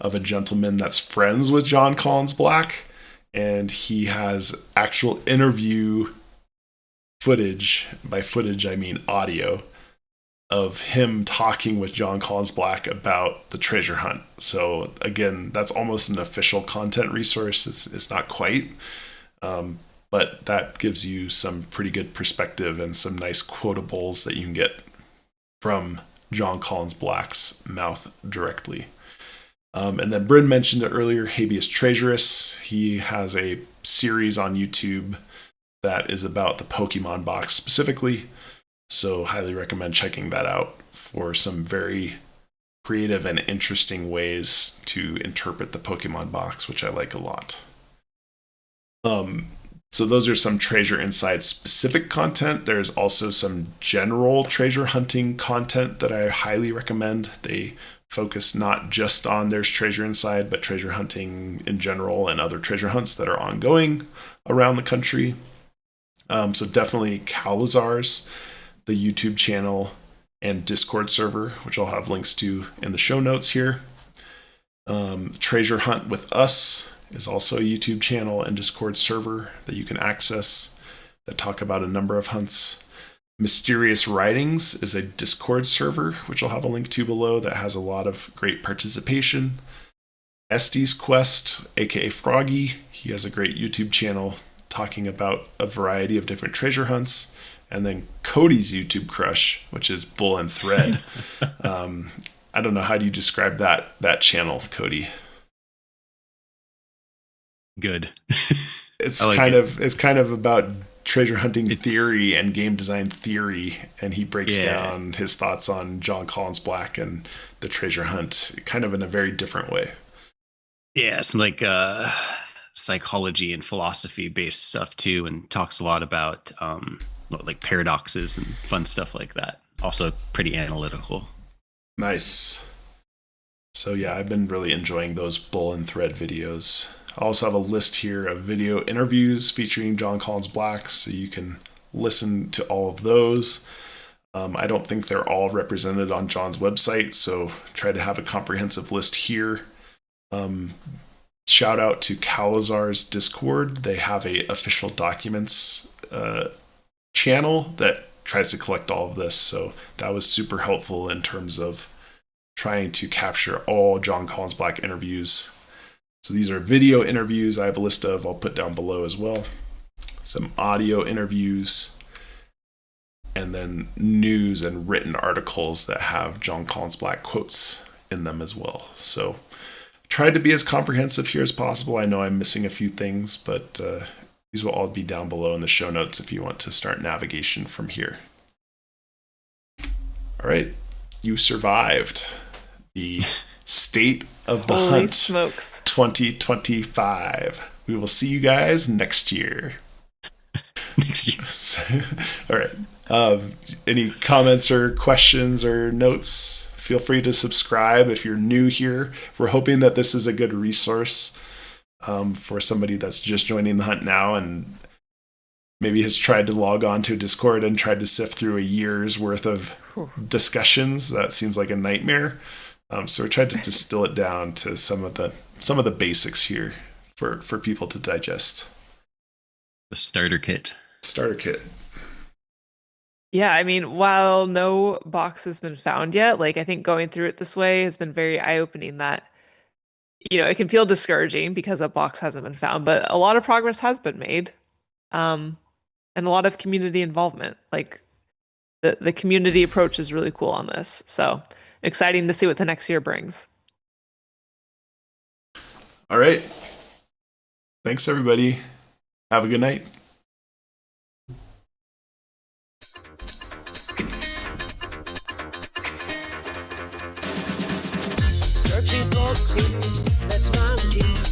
a gentleman that's friends with Jon Collins-Black, and he has actual interview footage. By footage, I mean audio of him talking with Jon Collins-Black about the treasure hunt. So again, that's almost an official content resource. It's not quite, but that gives you some pretty good perspective and some nice quotables that you can get from Jon Collins-Black's mouth directly. And then Bryn mentioned it earlier, Habeas Treasurous. He has a series on YouTube that is about the Pokemon box specifically. So highly recommend checking that out for some very creative and interesting ways to interpret the Pokemon box, which I like a lot. So those are some Treasure Inside specific content. There's also some general treasure hunting content that I highly recommend. They focus not just on There's Treasure Inside, but treasure hunting in general and other treasure hunts that are ongoing around the country. So definitely Calazar's, the YouTube channel, and Discord server, which I'll have links to in the show notes here. Treasure Hunt with Us is also a YouTube channel and Discord server that you can access that talk about a number of hunts. Mysterious Writings is a Discord server, which I'll have a link to below, that has a lot of great participation. Estes Quest, aka Froggy, he has a great YouTube channel talking about a variety of different treasure hunts. And then Cody's YouTube crush, which is Bull and Thread. I don't know, how do you describe that channel, Cody? Good. It's like it's kind of about treasure hunting theory and game design theory, and he breaks down his thoughts on Jon Collins-Black and the treasure hunt kind of in a very different way. Yeah, some like psychology and philosophy based stuff too, and talks a lot about like paradoxes and fun stuff like that. Also pretty analytical. Nice. So yeah, I've been really enjoying those Bull and Thread videos. I also have a list here of video interviews featuring Jon Collins-Black, so you can listen to all of those. I don't think they're all represented on Jon's website, so try to have a comprehensive list here. Shout out to Calazar's Discord. They have a official documents channel that tries to collect all of this, so that was super helpful in terms of trying to capture all Jon Collins-Black interviews. So these are video interviews I have a list of, I'll put down below as well. Some audio interviews, and then news and written articles that have Jon Collins-Black quotes in them as well. So tried to be as comprehensive here as possible. I know I'm missing a few things, but these will all be down below in the show notes if you want to start navigation from here. All right, you survived the State of the Holy Hunt smokes. 2025. We will see you guys next year. Next year. All right. Any comments or questions or notes? Feel free to subscribe if you're new here. We're hoping that this is a good resource for somebody that's just joining the hunt now and maybe has tried to log on to Discord and tried to sift through a year's worth of discussions. That seems like a nightmare. So we tried to distill it down to some of the basics here for people to digest. The starter kit. Yeah, I mean, while no box has been found yet, like I think going through it this way has been very eye-opening that, you know, it can feel discouraging because a box hasn't been found, but a lot of progress has been made. And a lot of community involvement. Like the community approach is really cool on this. So exciting to see what the next year brings. All right. Thanks, everybody. Have a good night. Searching for clues, let's find you.